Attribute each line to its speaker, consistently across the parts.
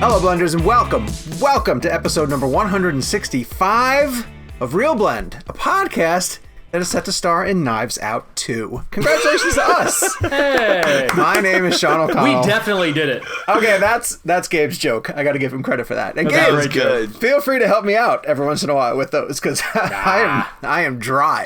Speaker 1: Hello, Blenders, and welcome to episode number 165 of Real Blend, a podcast that is set to star in Knives Out 2. Congratulations to us!
Speaker 2: Hey!
Speaker 1: My name is Sean O'Connell.
Speaker 2: We definitely did it.
Speaker 1: Okay, that's Gabe's joke. I got to give him credit for that. And
Speaker 2: That was
Speaker 1: Gabe,
Speaker 2: good.
Speaker 1: feel free to help me out every once in a while with those, because I am dry.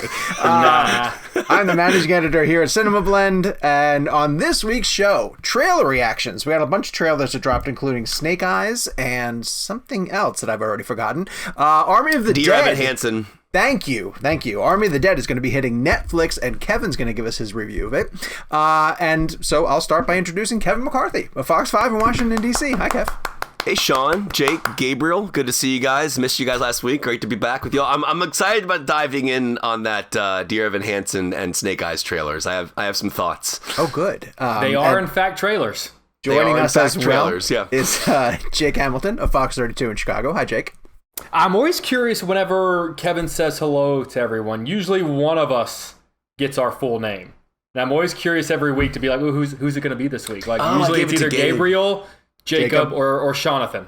Speaker 1: I'm the managing editor here at Cinema Blend, and on this week's show, trailer reactions. We had a bunch of trailers that dropped, including Snake Eyes and something else that I've already forgotten. Army of the Dead.
Speaker 3: Dear Evan Hansen.
Speaker 1: Thank you. Army of the Dead is going to be hitting Netflix, and Kevin's going to give us his review of it. And so I'll start by introducing Kevin McCarthy of Fox 5 in Washington, D.C. Hi, Kev.
Speaker 3: Hey, Sean, Jake, Gabriel. Good to see you guys. Missed you guys last week. Great to be back with you all. I'm excited about diving in on that Dear Evan Hansen and Snake Eyes trailers. I have some thoughts.
Speaker 1: Oh, good.
Speaker 2: They are, in fact, trailers.
Speaker 1: Joining us as well
Speaker 3: yeah.
Speaker 1: is Jake Hamilton of Fox 32 in Chicago. Hi, Jake.
Speaker 2: I'm always curious whenever Kevin says hello to everyone. Usually one of us gets our full name. And I'm always curious every week to be like, who's it going to be this week? Like, usually it's either Gabriel, Jacob, or Jonathan.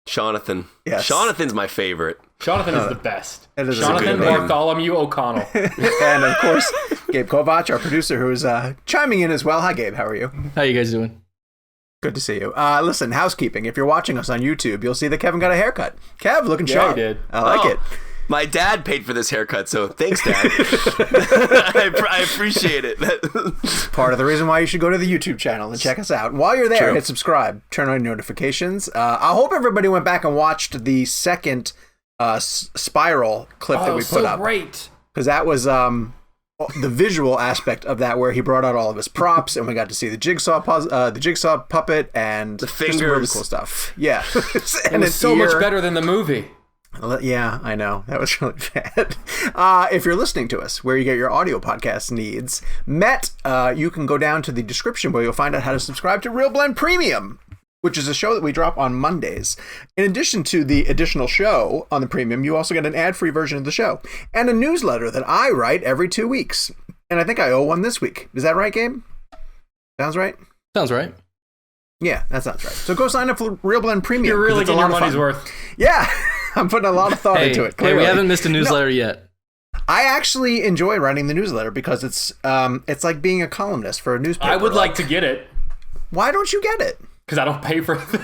Speaker 3: Jonathan.
Speaker 1: Yes.
Speaker 3: Jonathan's my favorite.
Speaker 2: Jonathan is the best.
Speaker 1: Is
Speaker 2: Jonathan Bartholomew O'Connell.
Speaker 1: And, of course, Gabe Kovach, our producer, who is chiming in as well. Hi, Gabe. How are you?
Speaker 4: How you guys doing?
Speaker 1: Good to see you. Listen, housekeeping. If you're watching us on YouTube, you'll see that Kevin got a haircut. Kev, looking sharp.
Speaker 2: Yeah, he did.
Speaker 1: I like it.
Speaker 3: My dad paid for this haircut, so thanks, Dad. I appreciate it.
Speaker 1: Part of the reason why you should go to the YouTube channel and check us out. And while you're there, hit subscribe, turn on notifications. I hope everybody went back and watched the second Spiral clip that we put up.
Speaker 2: Great.
Speaker 1: Because that was the visual aspect of that, where he brought out all of his props, and we got to see the jigsaw puppet and
Speaker 3: the fingers,
Speaker 1: some really cool stuff. Yeah,
Speaker 2: and it's so much better than the movie.
Speaker 1: Yeah, I know. That was really bad. If you're listening to us where you get your audio podcast needs met, you can go down to the description where you'll find out how to subscribe to Real Blend Premium, which is a show that we drop on Mondays. In addition to the additional show on the Premium, you also get an ad-free version of the show and a newsletter that I write every 2 weeks. And I think I owe one this week. Is that right, Gabe? Sounds right?
Speaker 4: Sounds right.
Speaker 1: Yeah, that sounds right. So go sign up for Real Blend Premium.
Speaker 2: You're really getting your money's worth.
Speaker 1: Yeah, I'm putting a lot of thought into it. Clearly.
Speaker 4: Hey, we haven't missed a newsletter yet.
Speaker 1: I actually enjoy writing the newsletter because it's like being a columnist for a newspaper.
Speaker 2: I would like to get it.
Speaker 1: Why don't you get it?
Speaker 2: Because I don't pay for the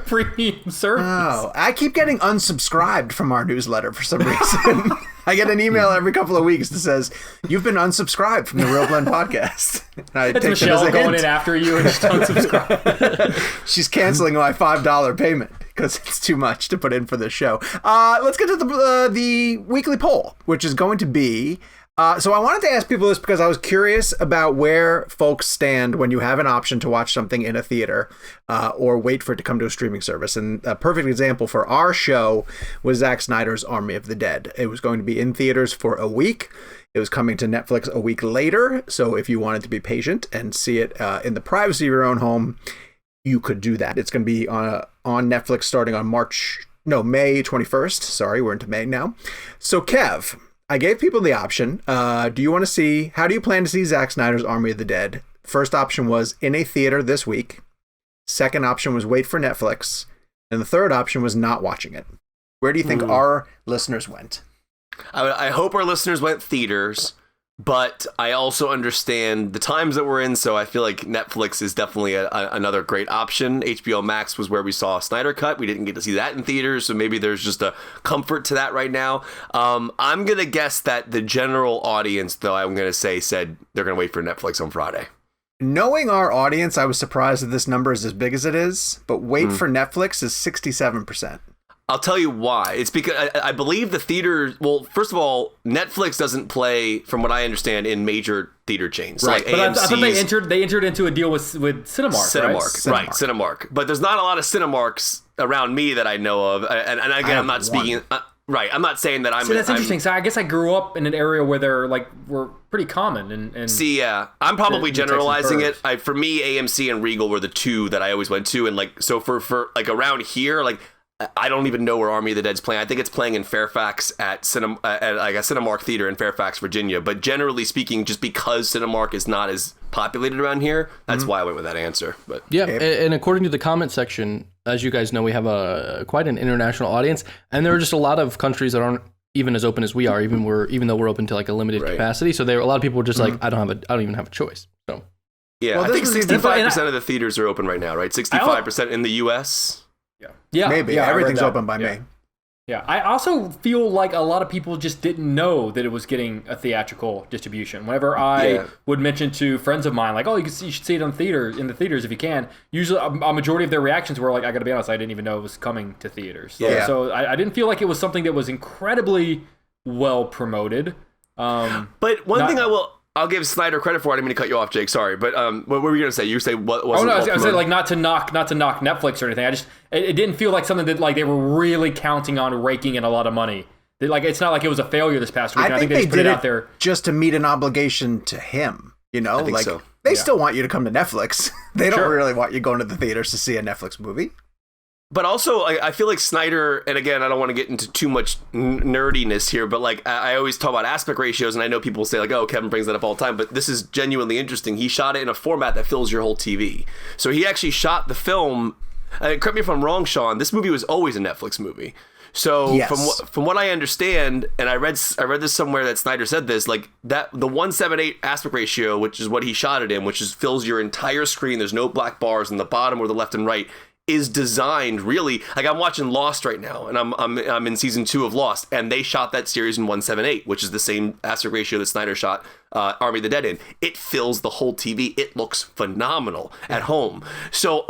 Speaker 2: premium service.
Speaker 1: Oh, I keep getting unsubscribed from our newsletter for some reason. I get an email every couple of weeks that says, you've been unsubscribed from the Real Blend podcast.
Speaker 2: It's Michelle going in after you and just unsubscribe.
Speaker 1: She's canceling my $5 payment because it's too much to put in for this show. Let's get to the weekly poll, which is going to be... So I wanted to ask people this because I was curious about where folks stand when you have an option to watch something in a theater or wait for it to come to a streaming service. And a perfect example for our show was Zack Snyder's Army of the Dead. It was going to be in theaters for a week. It was coming to Netflix a week later. So if you wanted to be patient and see it in the privacy of your own home, you could do that. It's going to be on Netflix starting on May 21st. Sorry, we're into May now. So Kev... I gave people the option. How do you plan to see Zack Snyder's Army of the Dead? First option was in a theater this week. Second option was wait for Netflix. And the third option was not watching it. Where do you think our listeners went?
Speaker 3: I hope our listeners went theaters, but I also understand the times that we're in, so I feel like Netflix is definitely another great option. HBO Max was where we saw a Snyder Cut. We didn't get to see that in theaters, so maybe there's just a comfort to that right now. I'm going to guess that the general audience, though, I'm going to say said they're going to wait for Netflix on Friday.
Speaker 1: Knowing our audience, I was surprised that this number is as big as it is, but wait for Netflix is 67%.
Speaker 3: I'll tell you why. It's because I believe the theater. Well, first of all, Netflix doesn't play, from what I understand, in major theater chains.
Speaker 1: Right.
Speaker 3: Like
Speaker 2: but I thought they entered into a deal with Cinemark.
Speaker 3: Right? Cinemark. But there's not a lot of Cinemarks around me that I know of. And again, I'm not speaking. Right. I'm not saying that I'm.
Speaker 2: See, that's interesting. So I guess I grew up in an area where they're were pretty common. And
Speaker 3: see, yeah, I'm probably generalizing it. For me, AMC and Regal were the two that I always went to, and so for around here, I don't even know where Army of the Dead's playing. I think it's playing in Fairfax at a Cinemark theater in Fairfax, Virginia. But generally speaking, just because Cinemark is not as populated around here, that's why I went with that answer. But
Speaker 4: yeah, and according to the comment section, as you guys know, we have quite an international audience, and there are just a lot of countries that aren't even as open as we are, even though we're open to like a limited capacity. So a lot of people were just like, I don't even have a choice. So
Speaker 3: yeah, well, I think 65% of the theaters are open right now, right? 65% in the U.S.
Speaker 2: Yeah,
Speaker 1: maybe. Yeah, everything's open by May.
Speaker 2: Yeah, I also feel like a lot of people just didn't know that it was getting a theatrical distribution. Whenever I would mention to friends of mine, like, oh, you should see it in the theaters if you can. Usually, a majority of their reactions were like, I got to be honest, I didn't even know it was coming to theaters.
Speaker 3: Yeah.
Speaker 2: So I didn't feel like it was something that was incredibly well promoted.
Speaker 3: But one thing I'll give Snyder credit for. I didn't mean to cut you off, Jake. Sorry, but what were you gonna say? You say what?
Speaker 2: I was saying like not to knock Netflix or anything. It didn't feel like something that like they were really counting on raking in a lot of money. Like it's not like it was a failure this past week.
Speaker 1: I think they did it out there just to meet an obligation to him. You know, like so. They still want you to come to Netflix. They don't really want you going to the theaters to see a Netflix movie.
Speaker 3: But also, I feel like Snyder, and again, I don't want to get into too much nerdiness here, but like I always talk about aspect ratios, and I know people say like, oh, Kevin brings that up all the time, but this is genuinely interesting. He shot it in a format that fills your whole TV. So he actually shot the film, correct me if I'm wrong, Sean, this movie was always a Netflix movie. So from what I understand, and I read this somewhere that Snyder said this, like that the 1:7:8 aspect ratio, which is what he shot it in, which is fills your entire screen. There's no black bars in the bottom or the left and right. Is designed really like I'm watching Lost right now, and I'm in season 2 of Lost, and they shot that series in 1:7:8, which is the same aspect ratio that Snyder shot Army of the Dead in. It fills the whole TV. It looks phenomenal at home. So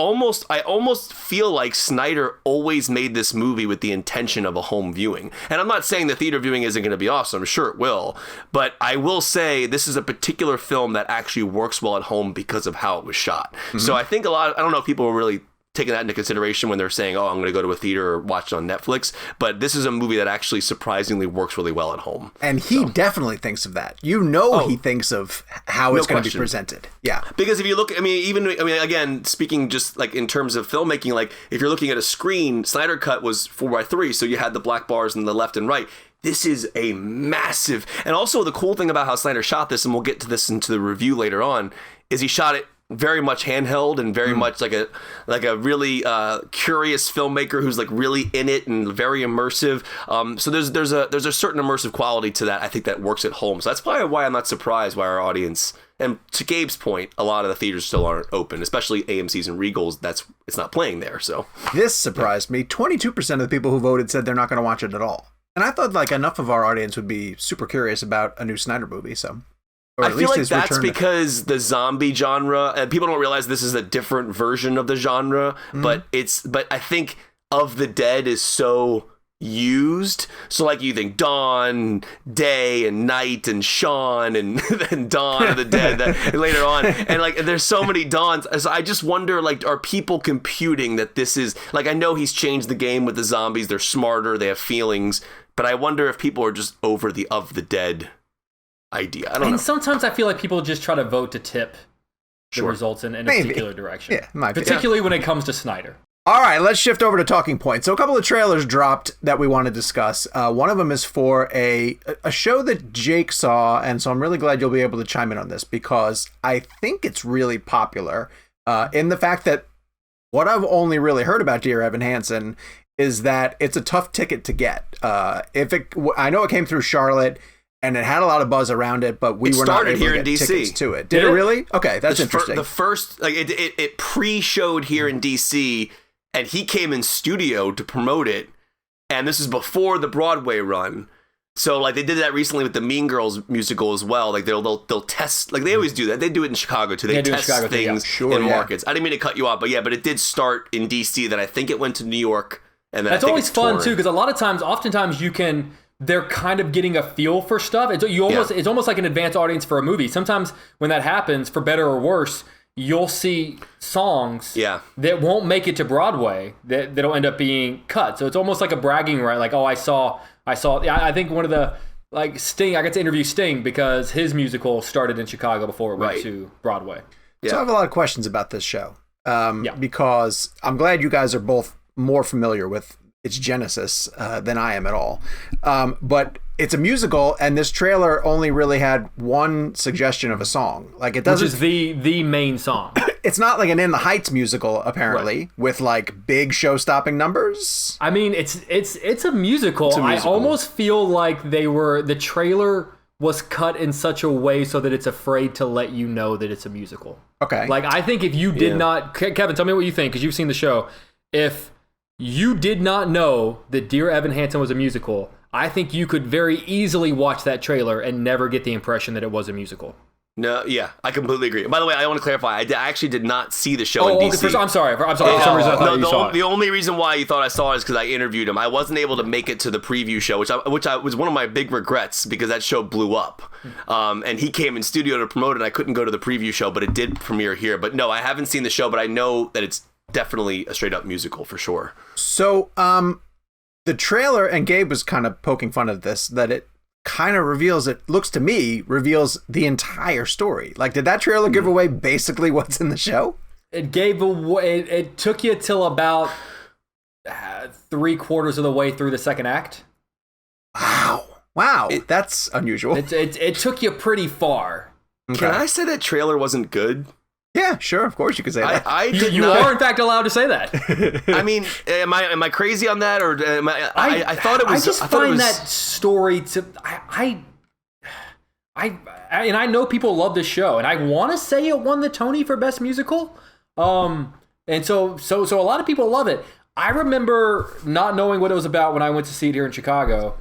Speaker 3: I almost feel like Snyder always made this movie with the intention of a home viewing. And I'm not saying the theater viewing isn't going to be awesome. I'm sure it will, but I will say this is a particular film that actually works well at home because of how it was shot. So I think I don't know if people were really taking that into consideration when they're saying, oh, I'm going to go to a theater or watch it on Netflix. But this is a movie that actually surprisingly works really well at home.
Speaker 1: And he definitely thinks of that. He thinks of how it's going to be presented. Yeah.
Speaker 3: Because if you look, again, speaking just like in terms of filmmaking, like if you're looking at a screen, Snyder Cut was 4:3. So you had the black bars in the left and right. This is a massive, and also the cool thing about how Snyder shot this, and we'll get to this into the review later on, is he shot it very much handheld and very much like a really curious filmmaker who's like really in it and very immersive. So there's a certain immersive quality to that. I think that works at home. So that's probably why I'm not surprised why our audience, and to Gabe's point, a lot of the theaters still aren't open, especially AMC's and Regals. It's not playing there. So
Speaker 1: this surprised me. 22% of the people who voted said they're not going to watch it at all. And I thought like enough of our audience would be super curious about a new Snyder movie. So.
Speaker 3: I feel like that's because the zombie genre, and people don't realize this is a different version of the genre, but I think Of the Dead is so used. So like you think Dawn, Day, and Night, and Shaun, and then Dawn of the Dead later on. And like there's so many Dawns. So I just wonder, like, are people computing that this is, like, I know he's changed the game with the zombies. They're smarter, they have feelings, but I wonder if people are just over the Of the Dead idea. I don't know.
Speaker 2: Sometimes I feel like people just try to vote to tip the results in a particular direction.
Speaker 1: Yeah,
Speaker 2: particularly when it comes to Snyder.
Speaker 1: All right, let's shift over to talking points. So a couple of trailers dropped that we want to discuss. One of them is for a show that Jake saw, and so I'm really glad you'll be able to chime in on this because I think it's really popular in the fact that what I've only really heard about Dear Evan Hansen is that it's a tough ticket to get. I know it came through Charlotte, and it had a lot of buzz around it, but we were not able to get tickets to it. Did it really? Okay, that's interesting.
Speaker 3: The first, like, it pre-showed here in DC, and he came in studio to promote it, and this is before the Broadway run. So, like, they did that recently with the Mean Girls musical as well. Like, they'll test, like, they always do that. They do it in Chicago, too. They test things in markets. I didn't mean to cut you off, but it did start in DC, then I think it went to New York, and then
Speaker 2: that's always fun, too, because oftentimes they're kind of getting a feel for stuff. It's almost like an advanced audience for a movie. Sometimes when that happens, for better or worse, you'll see songs that won't make it to Broadway that'll end up being cut. So it's almost like a bragging right. Like, oh, I think one of the, like, Sting, I got to interview Sting because his musical started in Chicago before it went to Broadway.
Speaker 1: So I have a lot of questions about this show because I'm glad you guys are both more familiar with its genesis than I am at all. But it's a musical, and this trailer only really had one suggestion of a song. Like, it doesn't.
Speaker 2: Which is the main song.
Speaker 1: it's not like an In the Heights musical, apparently, with like big show-stopping numbers.
Speaker 2: I mean, it's a musical. I almost feel like the trailer was cut in such a way so that it's afraid to let you know that it's a musical.
Speaker 1: Okay.
Speaker 2: Like, I think if you did not... Kevin, tell me what you think, because you've seen the show. If you did not know that Dear Evan Hansen was a musical, I think you could very easily watch that trailer and never get the impression that it was a musical.
Speaker 3: No, yeah, I completely agree. By the way, I want to clarify. I actually did not see the show in DC.
Speaker 2: I'm sorry. For some reason, I thought you saw it.
Speaker 3: The only reason why you thought I saw it is because I interviewed him. I wasn't able to make it to the preview show, which was one of my big regrets because that show blew up. And he came in studio to promote it. I couldn't go to the preview show, but it did premiere here. But no, I haven't seen the show, but I know that it's definitely a straight up musical for sure.
Speaker 1: So, the trailer, and Gabe was kind of poking fun of this, that it kind of reveals the entire story. Like, did that trailer give away basically what's in the show?
Speaker 2: It gave away. It took you till about 3/4 of the way through the second act.
Speaker 1: Wow, that's unusual.
Speaker 2: It took you pretty far.
Speaker 1: Okay.
Speaker 3: Can I say that trailer wasn't good?
Speaker 1: Yeah, sure, of course you could say that.
Speaker 2: You are in fact allowed to say that.
Speaker 3: I mean, am I crazy on that, or I thought it was?
Speaker 2: I just find that story to and I know people love this show, and I want to say it won the Tony for Best Musical. And so a lot of people love it. I remember not knowing what it was about when I went to see it here in Chicago,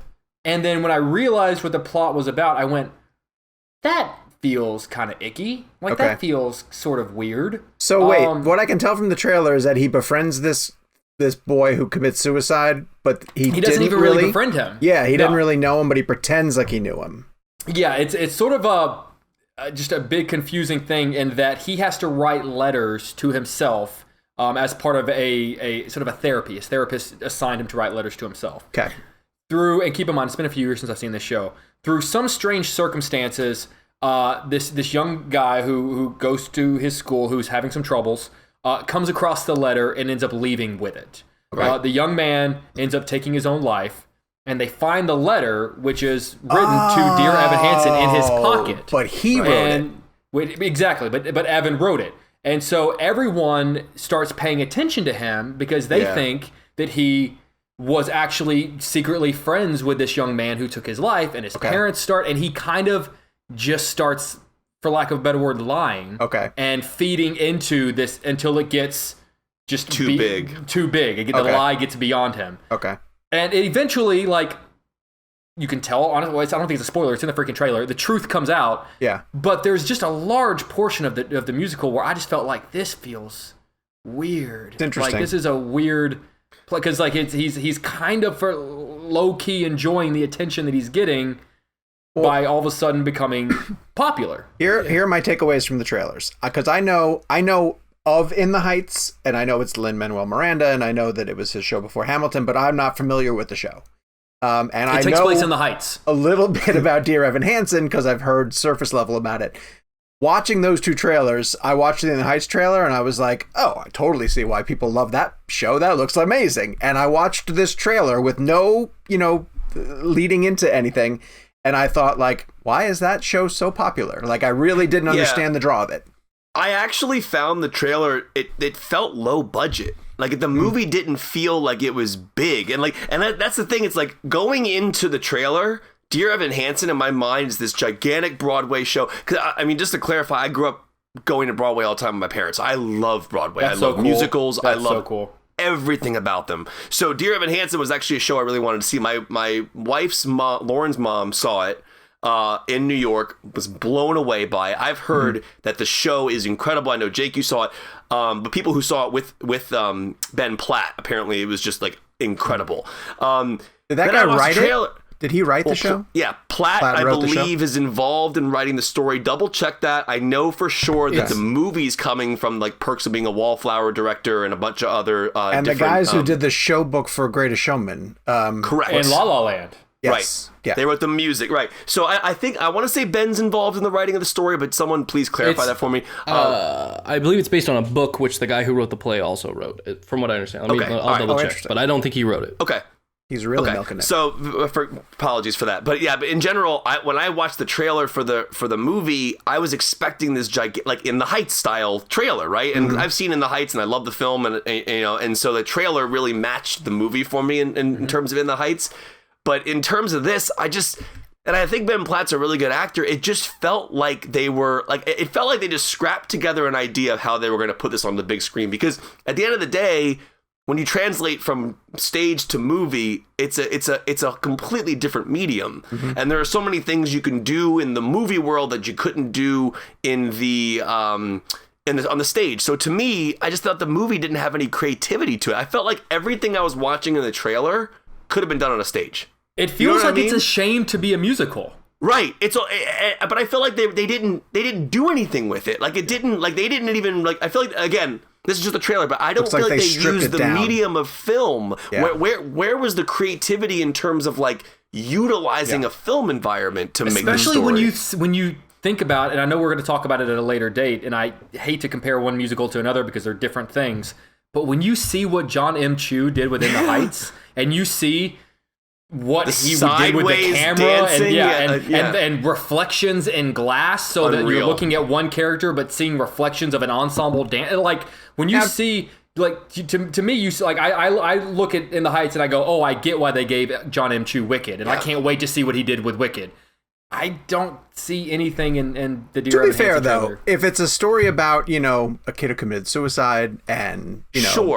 Speaker 2: and then when I realized what the plot was about, I went, that feels kind of icky. Like,
Speaker 1: okay.
Speaker 2: That feels sort of weird.
Speaker 1: So wait, what I can tell from the trailer is that he befriends this boy who commits suicide, but he
Speaker 2: doesn't even really befriend him.
Speaker 1: Yeah, he didn't really know him, but he pretends like he knew him. Yeah,
Speaker 2: it's sort of just a big confusing thing in that he has to write letters to himself as part of a sort of a therapy. His therapist assigned him to write letters to himself.
Speaker 1: Okay.
Speaker 2: And keep in mind, it's been a few years since I've seen this show. Through some strange circumstances, this young guy who goes to his school, who's having some troubles, comes across the letter and ends up leaving with it. Okay. The young man ends up taking his own life, and they find the letter, which is written to Dear Evan Hansen, in his pocket.
Speaker 1: But he wrote
Speaker 2: it. Exactly, but Evan wrote it. And so everyone starts paying attention to him because they think that he was actually secretly friends with this young man who took his life, and his parents and he kind of just starts, for lack of a better word, lying. Okay. And feeding into this until it gets just
Speaker 3: too big.
Speaker 2: The lie gets beyond him. Okay. And it eventually, like, you can tell, honestly, I don't think it's a spoiler, it's in the freaking trailer, the truth comes out. Yeah. But there's just a large portion of the musical where I just felt like, this feels weird. It's interesting. Like, this is a weird, because like he's kind of for low-key enjoying the attention that he's getting by all of a sudden becoming popular.
Speaker 1: Here are my takeaways from the trailers. Because I know of In the Heights, and I know it's Lin-Manuel Miranda, and I know that it was his show before Hamilton, but I'm not familiar with the show. And it takes place in the Heights. A little bit about Dear Evan Hansen because I've heard surface level about it. Watching those two trailers, I watched the In the Heights trailer and I was like, oh, I totally see why people love that show. That looks amazing. And I watched this trailer with no, leading into anything. And I thought, like, why is that show so popular? Like, I really didn't understand the draw of it.
Speaker 3: I actually found the trailer, it felt low budget. Like, the movie didn't feel like it was big. And that's the thing. It's like, going into the trailer, Dear Evan Hansen in my mind is this gigantic Broadway show. Because, I mean, just to clarify, I grew up going to Broadway all the time with my parents. I love Broadway. I love musicals. I love everything about them. So Dear Evan Hansen was actually a show I really wanted to see. My wife's mom, Lauren's mom, saw it in New York, was blown away by it. I've heard that the show is incredible. I know, Jake, you saw it. But people who saw it with Ben Platt, apparently it was just like incredible.
Speaker 1: Did that guy write it? Did he write the show?
Speaker 3: Yeah, Platt I believe, is involved in writing the story. Double check that. I know for sure that the movie's coming from like Perks of Being a Wallflower director and a bunch of other
Speaker 1: and the guys who did the show book for Greatest Showman.
Speaker 3: Correct.
Speaker 2: And La La Land.
Speaker 1: Yes.
Speaker 3: Right.
Speaker 1: Yeah.
Speaker 3: They wrote the music. Right. So I think I want to say Ben's involved in the writing of the story, but someone please clarify that for me.
Speaker 4: I believe it's based on a book, which the guy who wrote the play also wrote, from what I understand. I'll double check, but I don't think he wrote it.
Speaker 3: Okay.
Speaker 1: He's really milking it.
Speaker 3: So, apologies for that, but in general, when I watched the trailer for the movie, I was expecting this like In the Heights style trailer, right? And I've seen In the Heights, and I love the film, and so the trailer really matched the movie for me in terms of In the Heights. But in terms of this, and I think Ben Platt's a really good actor. It just felt like they just scrapped together an idea of how they were going to put this on the big screen. Because at the end of the day, when you translate from stage to movie, it's a completely different medium, and there are so many things you can do in the movie world that you couldn't do in the on the stage. So to me, I just thought the movie didn't have any creativity to it. I felt like everything I was watching in the trailer could have been done on a stage.
Speaker 2: It feels like it's a shame to be a musical.
Speaker 3: Right. But I feel like they didn't do anything with it. Like they didn't even I feel like, again, this is just a trailer, but I don't feel like they used the medium of film. Yeah. Where was the creativity in terms of like utilizing a film environment to make the story?
Speaker 2: Especially when you think about, and I know we're going to talk about it at a later date, and I hate to compare one musical to another because they're different things, but when you see what John M. Chu did within the Heights, and you see what he did with the camera and reflections in glass, so that you're looking at one character but seeing reflections of an ensemble dance. Like when you see, like to me, you like I look at In the Heights and I go, oh, I get why they gave John M. Chu Wicked, and I can't wait to see what he did with Wicked. I don't see anything in the Dear Evan Hansen
Speaker 1: fair, though,
Speaker 2: trailer.
Speaker 1: if it's a story about, a kid who committed suicide and,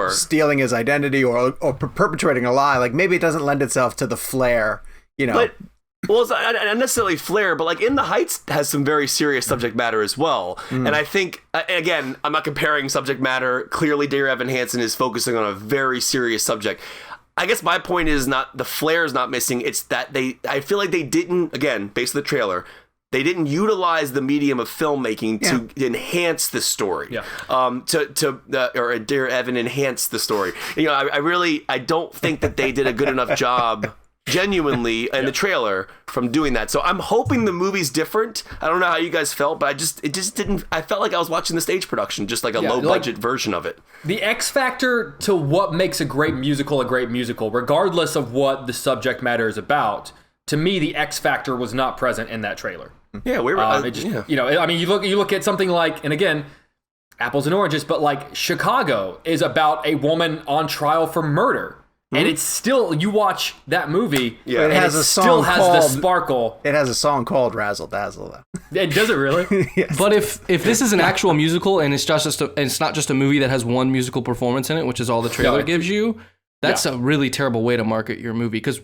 Speaker 1: stealing his identity or perpetrating a lie, like maybe it doesn't lend itself to the flair,
Speaker 3: But, well, it's not necessarily flair, but like In the Heights has some very serious subject matter as well. And I think, again, I'm not comparing subject matter. Clearly, Dear Evan Hansen is focusing on a very serious subject. I guess my point is not the flair is not missing. It's that I feel like they didn't, again, based on the trailer, they didn't utilize the medium of filmmaking to enhance the story. Yeah. Or Dear Evan enhance the story. I don't think that they did a good enough job genuinely in the trailer from doing that. So I'm hoping the movie's different. I don't know how you guys felt, but it just didn't. I felt like I was watching the stage production, just like a low budget version of it.
Speaker 2: The X factor to what makes a great musical, regardless of what the subject matter is about. To me, the X factor was not present in that trailer.
Speaker 3: Yeah, we were.
Speaker 2: You look at something like, and again, apples and oranges, but like Chicago is about a woman on trial for murder. And it's still, you watch that movie, and it still has the sparkle.
Speaker 1: It has a song called Razzle Dazzle, though.
Speaker 2: It does it really?
Speaker 1: Yes.
Speaker 4: But if this is an actual musical and it's not just a movie that has one musical performance in it, which is all the trailer gives you, that's a really terrible way to market your movie. Because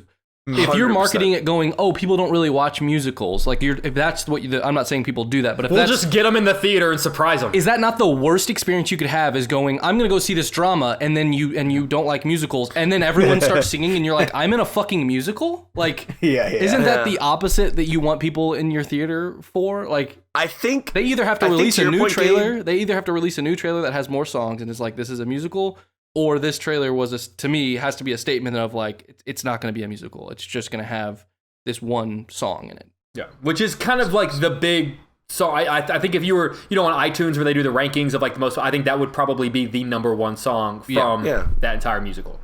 Speaker 4: if you're marketing it going, oh, people don't really watch musicals, like if that's what I'm not saying people do that, but if
Speaker 2: we'll just get them in the theater and surprise them.
Speaker 4: Is that not the worst experience you could have? Is going, I'm gonna go see this drama, and then you don't like musicals, and then everyone starts singing, and you're like, I'm in a fucking musical? Like, isn't that the opposite that you want people in your theater for? Like,
Speaker 3: I think
Speaker 4: they either have to release a new trailer. They either have to release a new trailer that has more songs and is like, this is a musical. Or this trailer to me, has to be a statement of like, it's not going to be a musical. It's just going to have this one song in it.
Speaker 2: Yeah, which is kind of like the big song. I think if you were, on iTunes where they do the rankings of like the most, I think that would probably be the number one song from that entire musical.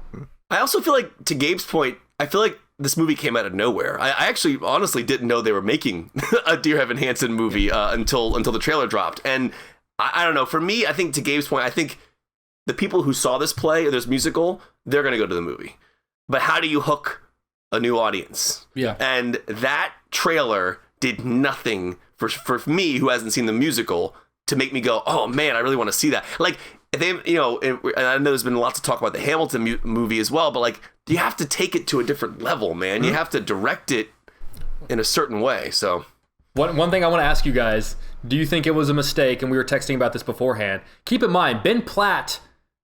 Speaker 3: I also feel like, to Gabe's point, I feel like this movie came out of nowhere. I actually honestly didn't know they were making a Dear Evan Hansen movie until the trailer dropped. And I don't know. For me, I think to Gabe's point, I think the people who saw this play or this musical, they're going to go to the movie. But how do you hook a new audience?
Speaker 4: Yeah.
Speaker 3: And that trailer did nothing for me, who hasn't seen the musical, to make me go, oh man, I really want to see that. Like, they, and I know there's been lots of talk about the Hamilton movie as well, but like, you have to take it to a different level, man. Mm-hmm. You have to direct it in a certain way. So
Speaker 2: one thing I want to ask you guys, do you think it was a mistake? And we were texting about this beforehand. Keep in mind, Ben Platt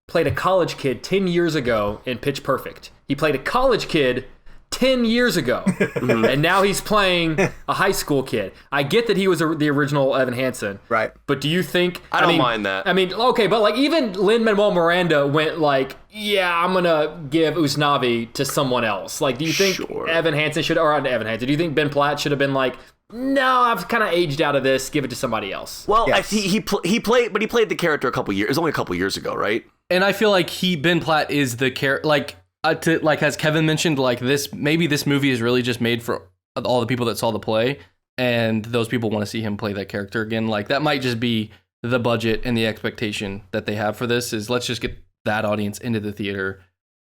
Speaker 2: played a college kid 10 years ago in Pitch Perfect. He played a college kid 10 years ago. And now he's playing a high school kid. I get that he was the original Evan Hansen.
Speaker 1: Right.
Speaker 2: But do you think...
Speaker 3: I don't mind that.
Speaker 2: I mean, okay, but like even Lin-Manuel Miranda went like, yeah, I'm going to give Usnavi to someone else. Like, do you think Evan Hansen should... Or not Evan Hansen. Do you think Ben Platt should have been like, no, I've kind of aged out of this. Give it to somebody else.
Speaker 3: Well, yes. he played the character a couple years... It was only a couple years ago, right?
Speaker 4: And I feel like Ben Platt is the character... Like, as Kevin mentioned, like maybe this movie is really just made for all the people that saw the play, and those people want to see him play that character again. Like that might just be the budget and the expectation that they have for this is let's just get that audience into the theater,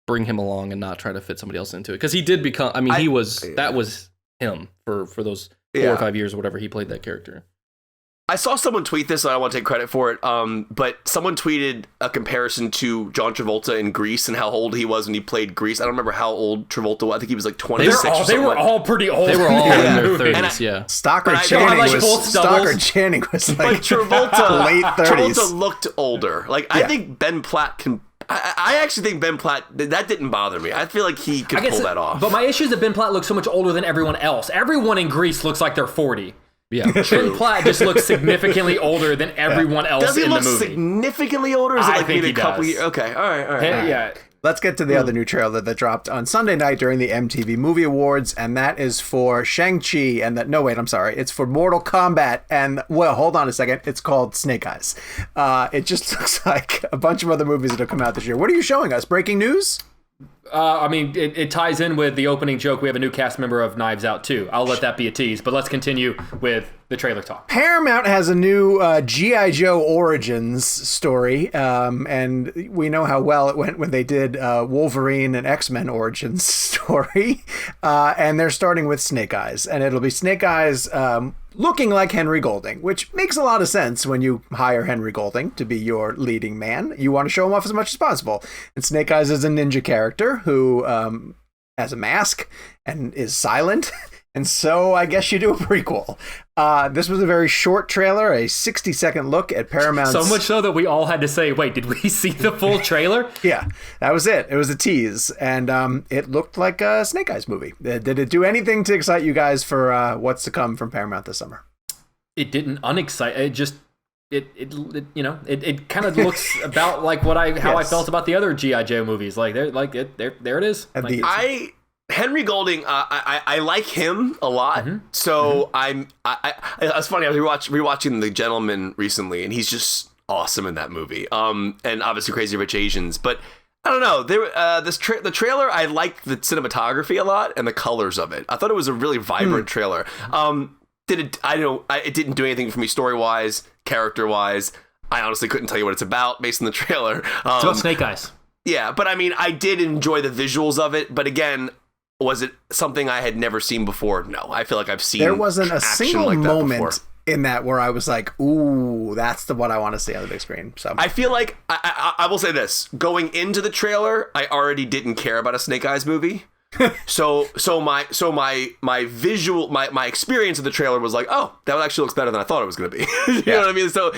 Speaker 4: bring him along, and not try to fit somebody else into it. Because he did become, that was him for those 4 or 5 years or whatever he played that character.
Speaker 3: I saw someone tweet this, and I don't want to take credit for it, but someone tweeted a comparison to John Travolta in Grease and how old he was when he played Grease. I don't remember how old Travolta was. I think he was like 26 or something.
Speaker 2: They were all pretty old.
Speaker 4: They were all in their 30s, yeah.
Speaker 1: Stockard Channing was like
Speaker 3: but Travolta,
Speaker 1: late 30s.
Speaker 3: Travolta looked older. Like, I think Ben Platt can... I actually think Ben Platt, that didn't bother me. I feel like he could pull that off.
Speaker 2: But my issue is that Ben Platt looks so much older than everyone else. Everyone in Grease looks like they're 40.
Speaker 4: Yeah,
Speaker 2: Ben Platt just looks significantly older than everyone else in the movie.
Speaker 3: Does he look significantly older? Is it like maybe a couple years? Okay, all right.
Speaker 2: Yeah.
Speaker 1: Let's get to the other new trailer that dropped on Sunday night during the MTV Movie Awards, and that is for Shang-Chi, it's for Mortal Kombat, and, well, hold on a second, it's called Snake Eyes. It just looks like a bunch of other movies that have come out this year. What are you showing us? Breaking news?
Speaker 2: It ties in with the opening joke. We have a new cast member of Knives Out, too. I'll let that be a tease, but let's continue with the trailer talk.
Speaker 1: Paramount has a new G.I. Joe Origins story, and we know how well it went when they did Wolverine and X-Men Origins story, and they're starting with Snake Eyes, and it'll be Snake Eyes looking like Henry Golding, which makes a lot of sense when you hire Henry Golding to be your leading man. You want to show him off as much as possible. And Snake Eyes is a ninja character who has a mask and is silent. And so I guess you do a prequel. This was a very short trailer, a 60-second look at Paramount's...
Speaker 2: So much so that we all had to say, wait, did we see the full trailer?
Speaker 1: Yeah, that was it. It was a tease. And it looked like a Snake Eyes movie. Did it do anything to excite you guys for what's to come from Paramount this summer?
Speaker 2: It didn't unexcite. It just... It kind of looks about like how I felt about the other G.I. Joe movies. Like, there it is.
Speaker 3: Henry Golding, I like him a lot. Mm-hmm. So it's funny. I was rewatching The Gentleman recently, and he's just awesome in that movie. And obviously Crazy Rich Asians, but I don't know. The trailer, I liked the cinematography a lot and the colors of it. I thought it was a really vibrant trailer. It didn't do anything for me story wise, character wise. I honestly couldn't tell you what it's about based on the trailer.
Speaker 2: It's about Snake Eyes.
Speaker 3: Yeah, but I mean, I did enjoy the visuals of it. But again, was it something I had never seen before? No, I feel like I've seen.
Speaker 1: There wasn't a single
Speaker 3: like
Speaker 1: moment in that where I was like, "Ooh, that's what I want to see on the big screen." So
Speaker 3: I feel like I will say this: going into the trailer, I already didn't care about a Snake Eyes movie. so my visual my experience of the trailer was like, oh, that actually looks better than I thought it was going to be. You know what I mean? So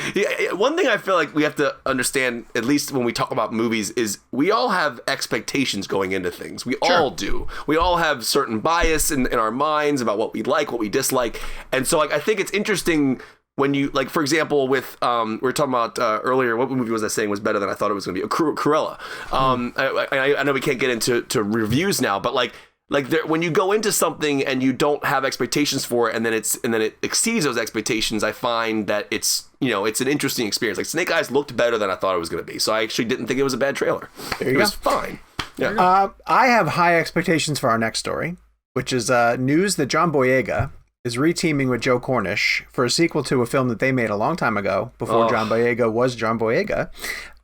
Speaker 3: one thing I feel like we have to understand, at least when we talk about movies, is we all have expectations going into things. We all do. We all have certain bias in our minds about what we like, what we dislike, and so I think it's interesting. When you, like, for example, with, we were talking about earlier, what movie was I saying was better than I thought it was going to be? Cruella. I know we can't get into reviews now, but when you go into something and you don't have expectations for it, and then it exceeds those expectations, I find that it's an interesting experience. Like, Snake Eyes looked better than I thought it was going to be, so I actually didn't think it was a bad trailer. It was fine. Yeah.
Speaker 1: I have high expectations for our next story, which is news that John Boyega is reteaming with Joe Cornish for a sequel to a film that they made a long time ago, before John Boyega was John Boyega.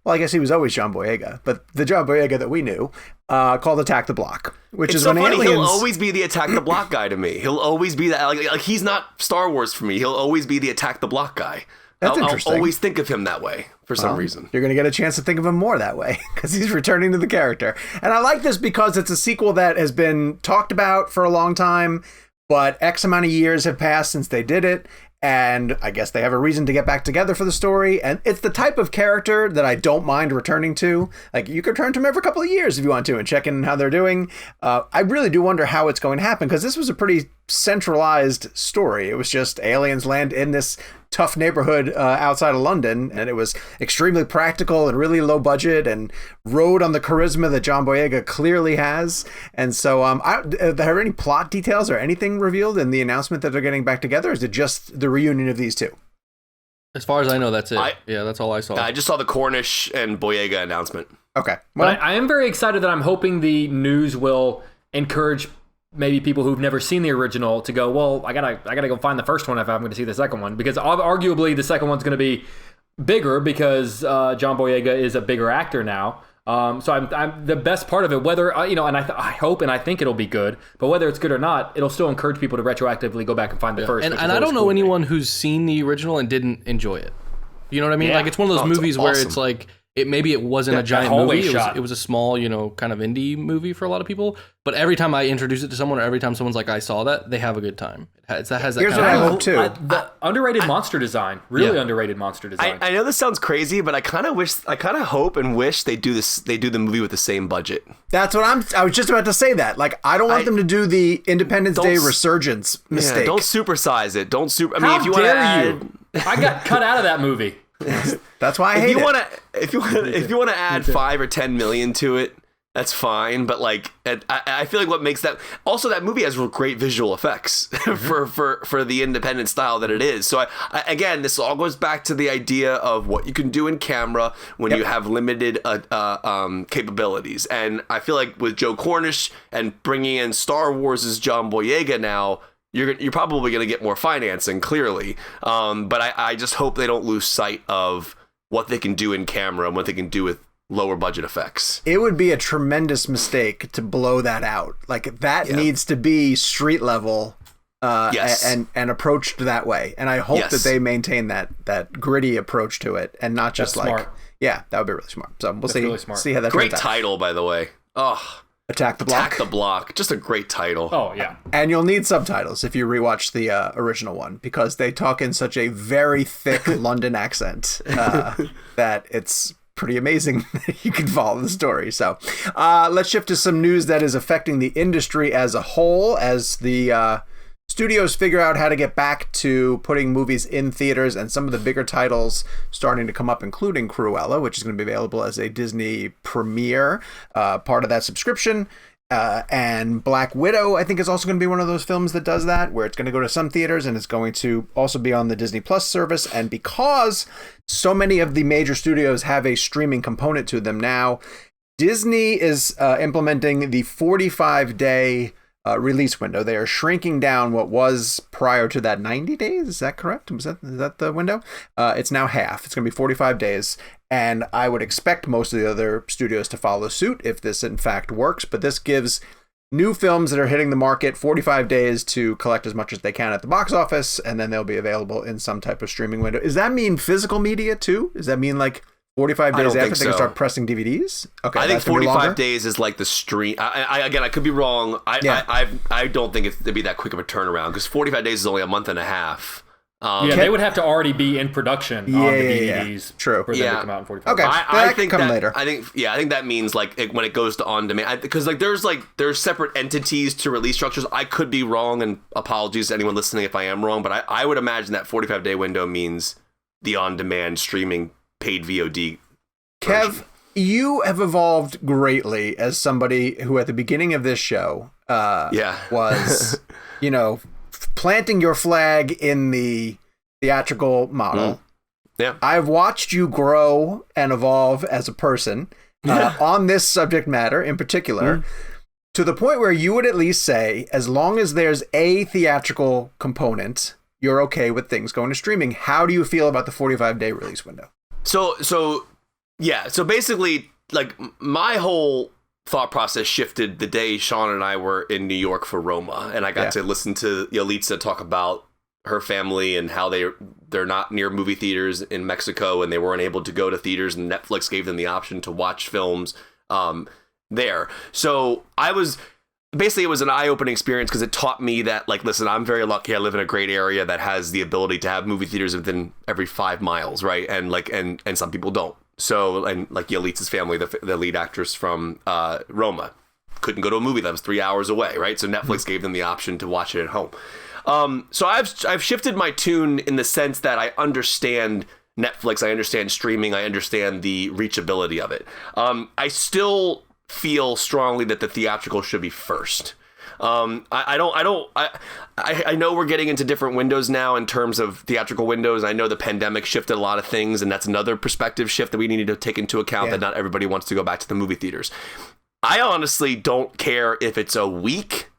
Speaker 1: Well, I guess he was always John Boyega, but the John Boyega that we knew, called Attack the Block, which is so when funny.
Speaker 3: He'll always be the Attack the Block guy to me. He'll always be that. Like he's not Star Wars for me. He'll always be the Attack the Block guy.
Speaker 1: That's interesting.
Speaker 3: I'll always think of him that way for some reason.
Speaker 1: You're going to get a chance to think of him more that way because he's returning to the character. And I like this because it's a sequel that has been talked about for a long time, but X amount of years have passed since they did it, and I guess they have a reason to get back together for the story, and it's the type of character that I don't mind returning to. Like, you could return to him every couple of years if you want to and check in on how they're doing. I really do wonder how it's going to happen, because this was a pretty centralized story. It was just aliens land in this tough neighborhood outside of London, and it was extremely practical and really low budget and rode on the charisma that John Boyega clearly has. And so are there any plot details or anything revealed in the announcement that they're getting back together, or is it just the reunion of these two?
Speaker 4: As far as I know, that's it. That's all I saw.
Speaker 3: I just saw the Cornish and Boyega announcement.
Speaker 1: Okay. Well,
Speaker 2: But I am very excited that I'm hoping the news will encourage maybe people who've never seen the original to go, well, I gotta go find the first one if I'm going to see the second one, because arguably the second one's going to be bigger because John Boyega is a bigger actor now. So I'm the best part of it, whether and I hope and I think it'll be good, but whether it's good or not, it'll still encourage people to retroactively go back and find the first.
Speaker 4: And I don't know anyone who's seen the original and didn't enjoy it. You know what I mean?
Speaker 2: Yeah.
Speaker 4: Like, it's one of those movies where it's like, maybe it wasn't a giant movie. It was a small, kind of indie movie for a lot of people. But every time I introduce it to someone, or every time somene's like, I saw that, they have a good time. It has that
Speaker 1: here's
Speaker 4: kind
Speaker 1: what I
Speaker 4: of
Speaker 1: hope too.
Speaker 2: The underrated monster design, underrated monster design.
Speaker 3: I know this sounds crazy, but I kind of hope and wish they do the movie with the same budget.
Speaker 1: That's what I was just about to say that. Like, I don't want them to do the Independence Day resurgence mistake.
Speaker 3: Yeah, don't supersize it. I mean,
Speaker 2: How
Speaker 3: if you want to
Speaker 2: add, I got cut out of that movie.
Speaker 1: That's why I hate it.
Speaker 3: If you want to add 5 or 10 million to it, that's fine. But like, I feel like what makes that also, that movie has great visual effects for the independent style that it is. So again, this all goes back to the idea of what you can do in camera when you have limited capabilities. And I feel like with Joe Cornish and bringing in Star Wars' John Boyega now, you're probably going to get more financing, clearly. But I just hope they don't lose sight of what they can do in camera and what they can do with lower budget effects.
Speaker 1: It would be a tremendous mistake to blow that out. Like, that needs to be street level and approached that way. And I hope that they maintain that gritty approach to it and not just smart. Yeah, that would be really smart. So we'll see.
Speaker 2: Really smart.
Speaker 1: See how that
Speaker 3: great
Speaker 1: turns out.
Speaker 3: Title, by the way. Oh.
Speaker 1: Attack the Block.
Speaker 3: Attack the Block. Just a great title.
Speaker 2: Oh, yeah.
Speaker 1: And you'll need subtitles if you rewatch the original one, because they talk in such a very thick London accent that it's pretty amazing that you can follow the story. So let's shift to some news that is affecting the industry as a whole, as the studios figure out how to get back to putting movies in theaters, and some of the bigger titles starting to come up, including Cruella, which is going to be available as a Disney premiere, part of that subscription. And Black Widow, I think, is also going to be one of those films that does that, where it's going to go to some theaters and it's going to also be on the Disney Plus service. And because so many of the major studios have a streaming component to them now, Disney is implementing the 45-day release window. They are shrinking down what was prior to that 90 days. Is that correct? Is that the window? It's now half. It's going to be 45 days. And I would expect most of the other studios to follow suit if this in fact works. But this gives new films that are hitting the market 45 days to collect as much as they can at the box office, and then they'll be available in some type of streaming window. Does that mean physical media too? Does that mean like 45 days after they can start pressing DVDs? Okay,
Speaker 3: I think 45 days is like the stream. I could be wrong. I don't think it'd be that quick of a turnaround, because 45 days is only a month and a half.
Speaker 2: They would have to already be in production on the DVDs.
Speaker 1: True.
Speaker 2: For them to come out in 45
Speaker 1: Okay.
Speaker 2: days.
Speaker 1: I think come later.
Speaker 3: I think that means like when it goes to on demand, because there's separate entities to release structures. I could be wrong, and apologies to anyone listening if I am wrong, but I would imagine that 45-day window means the on demand streaming paid VOD version.
Speaker 1: Kev, you have evolved greatly as somebody who at the beginning of this show was, planting your flag in the theatrical model.
Speaker 3: Yeah.
Speaker 1: I've watched you grow and evolve as a person on this subject matter in particular, to the point where you would at least say, as long as there's a theatrical component, you're okay with things going to streaming. How do you feel about the 45-day release window?
Speaker 3: So basically, like, my whole thought process shifted the day Sean and I were in New York for Roma, and I got to listen to Yalitza talk about her family and how they're not near movie theaters in Mexico, and they weren't able to go to theaters, and Netflix gave them the option to watch films there. So it was an eye-opening experience, because it taught me that, like, listen, I'm very lucky. I live in a great area that has the ability to have movie theaters within every 5 miles, right? And like, and some people don't. So, and like Yalitza's family, the lead actress from Roma, couldn't go to a movie that was 3 hours away, right? So Netflix gave them the option to watch it at home. So I've shifted my tune in the sense that I understand Netflix, I understand streaming, I understand the reachability of it. I still feel strongly that the theatrical should be first. I know we're getting into different windows now in terms of theatrical windows. I know the pandemic shifted a lot of things, and that's another perspective shift that we need to take into account, that not everybody wants to go back to the movie theaters. I honestly don't care if it's a week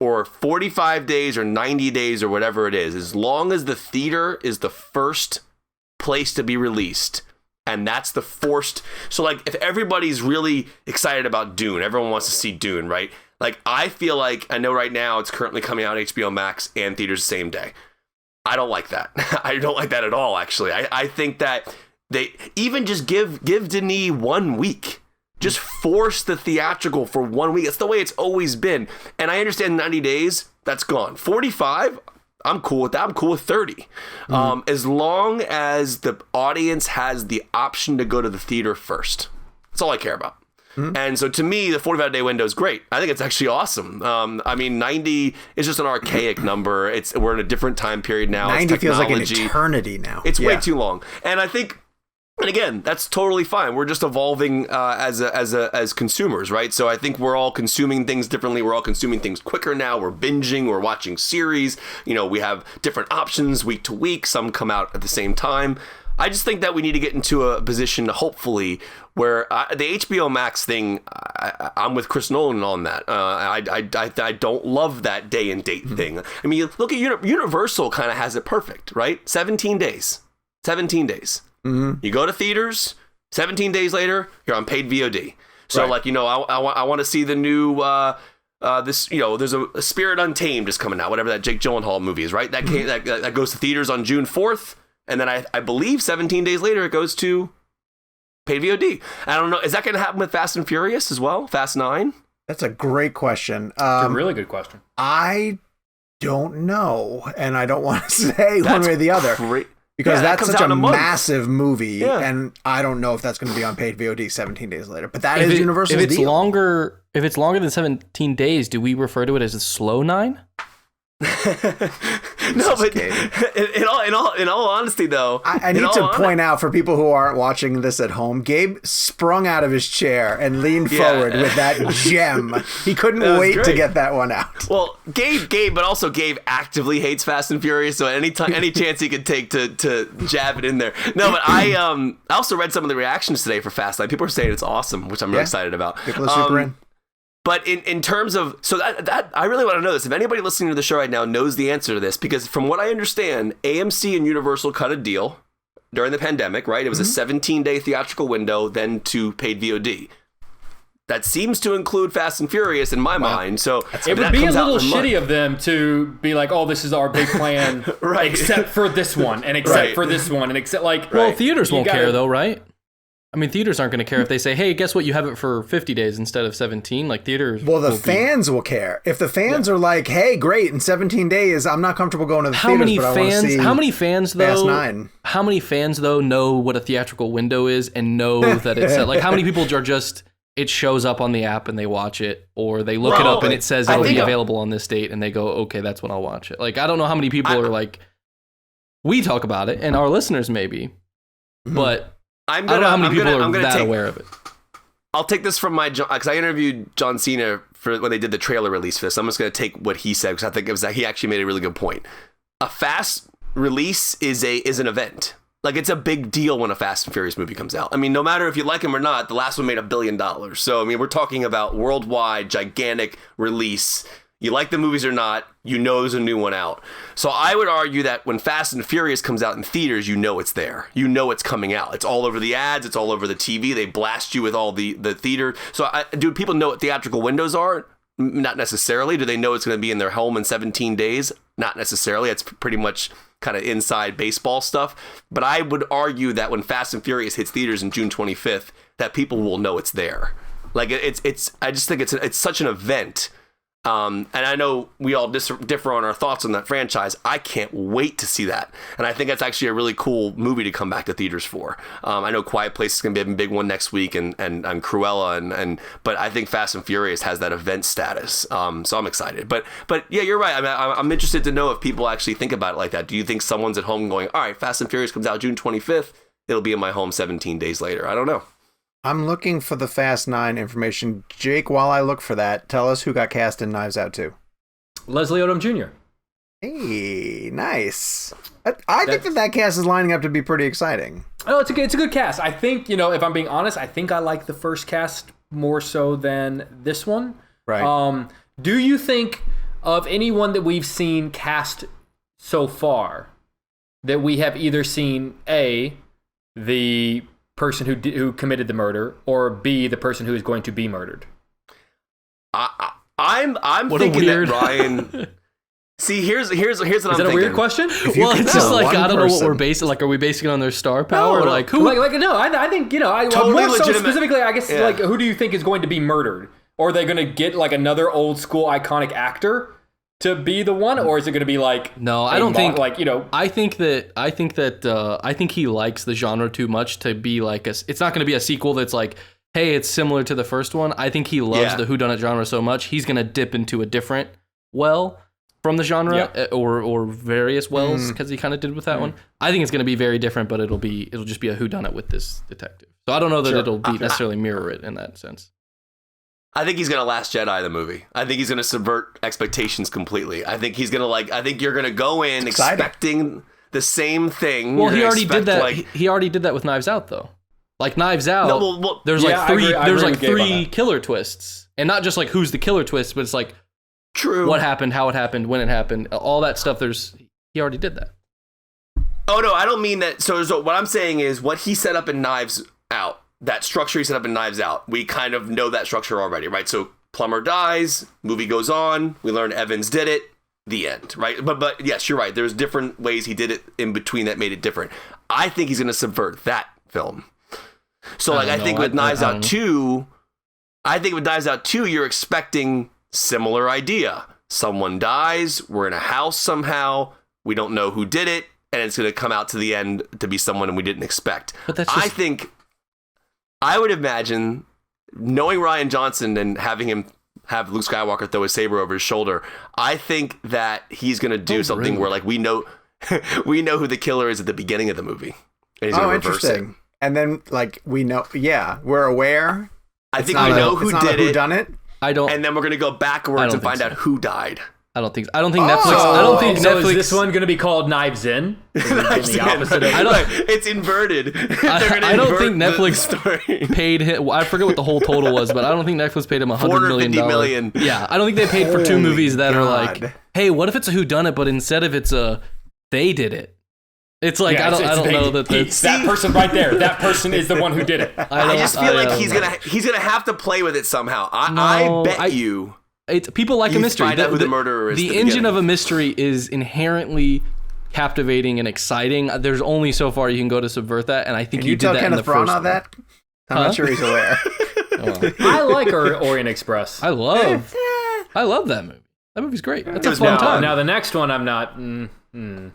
Speaker 3: or 45 days or 90 days or whatever it is, as long as the theater is the first place to be released. And that's the forced. So like, if everybody's really excited about Dune, everyone wants to see Dune, right? Like, I feel like, I know right now it's currently coming out on HBO Max and theaters the same day. I don't like that. I don't like that at all, actually. I think that they even just give Denis 1 week. Just force the theatrical for 1 week. That's the way it's always been. And I understand 90 days, that's gone. 45, I'm cool with that. I'm cool with 30. As long as the audience has the option to go to the theater first. That's all I care about. And so to me, the 45-day window is great. I think it's actually awesome. I mean, 90 is just an archaic number. We're in a different time period now.
Speaker 1: 90 feels like an eternity now.
Speaker 3: It's way too long. And I think, and again, that's totally fine. We're just evolving as consumers, right? So I think we're all consuming things differently. We're all consuming things quicker now. We're binging. We're watching series. You know, we have different options week to week. Some come out at the same time. I just think that we need to get into a position, hopefully, where the HBO Max thing, I'm with Chris Nolan on that. I don't love that day and date thing. I mean, you look at Universal kind of has it perfect, right? 17 days. 17 days. You go to theaters, 17 days later, you're on paid VOD. So like, you know, I want to see the new, this, you know, there's a Spirit Untamed is coming out, whatever that Jake Gyllenhaal movie is, right? That goes to theaters on June 4th. And then I believe 17 days later, it goes to paid VOD. I don't know. Is that going to happen with Fast and Furious as well? Fast 9?
Speaker 1: That's a great question.
Speaker 2: It's a really good question.
Speaker 1: I don't know. And I don't want to say one way or the other. Because that's such a massive movie. Yeah. And I don't know if that's going to be on paid VOD 17 days later. But that is Universal's
Speaker 4: deal. If it's longer than 17 days, do we refer to it as a slow 9?
Speaker 3: No, but in all honesty, though,
Speaker 1: I need to point out for people who aren't watching this at home, Gabe sprung out of his chair and leaned forward with that gem. He couldn't wait to get that one out.
Speaker 3: Well, Gabe, but also Gabe actively hates Fast and Furious, so any chance he could take to jab it in there. No, but I also read some of the reactions today for Fast 9. People are saying it's awesome, which I'm really excited about.
Speaker 1: People are super in.
Speaker 3: But in terms of, so that I really want to know this. If anybody listening to the show right now knows the answer to this, because from what I understand, AMC and Universal cut a deal during the pandemic, right? It was a 17-day theatrical window, then to paid VOD. That seems to include Fast and Furious in my mind. So
Speaker 2: it would be a little shitty of them to be like, "Oh, this is our big plan, except for this one, and except for this one, and except like."
Speaker 4: Well, theaters won't care though, right? I mean, theaters aren't going to care if they say, "Hey, guess what? You have it for 50 days instead of 17." Like theaters.
Speaker 1: Well, the fans will care if the fans are like, "Hey, great! In 17 days, I'm not comfortable going to the theaters, but I want to see."
Speaker 4: How many fans though?
Speaker 1: Fast 9.
Speaker 4: How many fans though know what a theatrical window is and know that it's like? How many people are just it shows up on the app and they watch it, or they look it up and it says it'll be available on this date and they go, "Okay, that's when I'll watch it." Like I don't know how many people are like. We talk about it, and our listeners maybe, but. I don't know how many people are that aware of it.
Speaker 3: I'll take this from my, because I interviewed John Cena for when they did the trailer release for this. I'm just going to take what he said, because I think it was that he actually made a really good point. A fast release is an event. Like, it's a big deal when a Fast and Furious movie comes out. I mean, no matter if you like him or not, the last one made $1 billion. So, I mean, we're talking about worldwide, gigantic release. You like the movies or not, you know there's a new one out. So I would argue that when Fast and Furious comes out in theaters, you know it's there. You know it's coming out. It's all over the ads. It's all over the TV. They blast you with all the theater. So do people know what theatrical windows are? Not necessarily. Do they know it's going to be in their home in 17 days? Not necessarily. It's pretty much kind of inside baseball stuff. But I would argue that when Fast and Furious hits theaters in June 25th, that people will know it's there. Like it's. I just think it's such an event. And I know we all differ on our thoughts on that franchise. I can't wait to see that. And I think that's actually a really cool movie to come back to theaters for. I know Quiet Place is going to be a big one next week and Cruella. But I think Fast and Furious has that event status. So I'm excited. But yeah, you're right. I mean, I'm interested to know if people actually think about it like that. Do you think someone's at home going, all right, Fast and Furious comes out June 25th. It'll be in my home 17 days later. I don't know.
Speaker 1: I'm looking for the Fast 9 information. Jake, while I look for that, tell us who got cast in Knives Out 2.
Speaker 2: Leslie Odom Jr.
Speaker 1: Hey, nice. I think that cast is lining up to be pretty exciting.
Speaker 2: Oh, it's a good cast. I think, if I'm being honest, I think I like the first cast more so than this one.
Speaker 1: Right.
Speaker 2: Do you think of anyone that we've seen cast so far that we have either seen A, the person who committed the murder, or B, the person who is going to be murdered?
Speaker 3: I'm thinking that Ryan. See, here's what I'm thinking.
Speaker 2: Is that a weird question?
Speaker 4: Well, it's just like, I don't know what we're basing. Like, are we basing it on their star power?
Speaker 3: No,
Speaker 4: like, who?
Speaker 2: No, I think,
Speaker 3: Totally
Speaker 2: more so
Speaker 3: legitimate.
Speaker 2: specifically, I guess, like, who do you think is going to be murdered? Or are they going to get, like, another old school iconic actor to be the one? Or is it going to be, like...
Speaker 4: No, I don't think...
Speaker 2: Like,
Speaker 4: I think he likes the genre too much to be, like, it's not going to be a sequel that's, like, hey, it's similar to the first one. I think he loves the whodunit genre so much, he's going to dip into a different well from the genre, or various wells, because he kind of did with that one. I think it's going to be very different, but it'll just be a whodunit with this detective. So I don't know that it'll be necessarily mirror it in that sense.
Speaker 3: I think he's going to Last Jedi the movie. I think he's going to subvert expectations completely. I think he's going to I think you're going to go in expecting the same thing.
Speaker 4: Well, he already did that. He already did that with Knives Out, though. Like Knives Out, there's three killer twists, and not just like who's the killer twist, but it's like what happened, how it happened, when it happened, all that stuff. He already did that.
Speaker 3: Oh no, I don't mean that. So what I'm saying is what he set up in Knives Out. That structure he set up in Knives Out, we kind of know that structure already, right? So Plumber dies, movie goes on, we learn Evans did it, the end, right? But yes, you're right. There's different ways he did it in between that made it different. I think he's going to subvert that film. So I think with Knives Out 2, you're expecting similar idea. Someone dies, we're in a house somehow, we don't know who did it, and it's going to come out to the end to be someone we didn't expect.
Speaker 4: But that's just...
Speaker 3: I would imagine, knowing Rian Johnson and having him have Luke Skywalker throw his saber over his shoulder, I think that he's going to do something where like we know who the killer is at the beginning of the movie. And he's going to reverse it.
Speaker 1: And then like we know, we're aware.
Speaker 3: I think we know who did it.
Speaker 1: Done it.
Speaker 3: I don't. And then we're going to go backwards and find out who died.
Speaker 4: I don't think Netflix.
Speaker 2: Is this one going to be called Knives In?
Speaker 3: Knives
Speaker 2: the opposite
Speaker 3: In.
Speaker 2: Of
Speaker 3: it's inverted.
Speaker 4: I don't think Netflix paid him. I forget what the whole total was, but I don't think Netflix paid him $100 million. Yeah, I don't think they paid for two movies that are like, hey, what if it's a whodunit, but instead of it's a they did it. It's like I don't know that
Speaker 2: that person right there. That person is the one who did it.
Speaker 3: I just feel like he's gonna have to play with it somehow. I bet you.
Speaker 4: People like a mystery.
Speaker 3: Find out who the murderer is.
Speaker 4: The engine of a mystery is inherently captivating and exciting. There's only so far you can go to subvert that, and I think you did that in the first one.
Speaker 1: That? I'm not sure he's aware.
Speaker 2: I like Orient Express.
Speaker 4: I love that movie. That movie's great. That's a fun time.
Speaker 2: Now the next one, I'm not.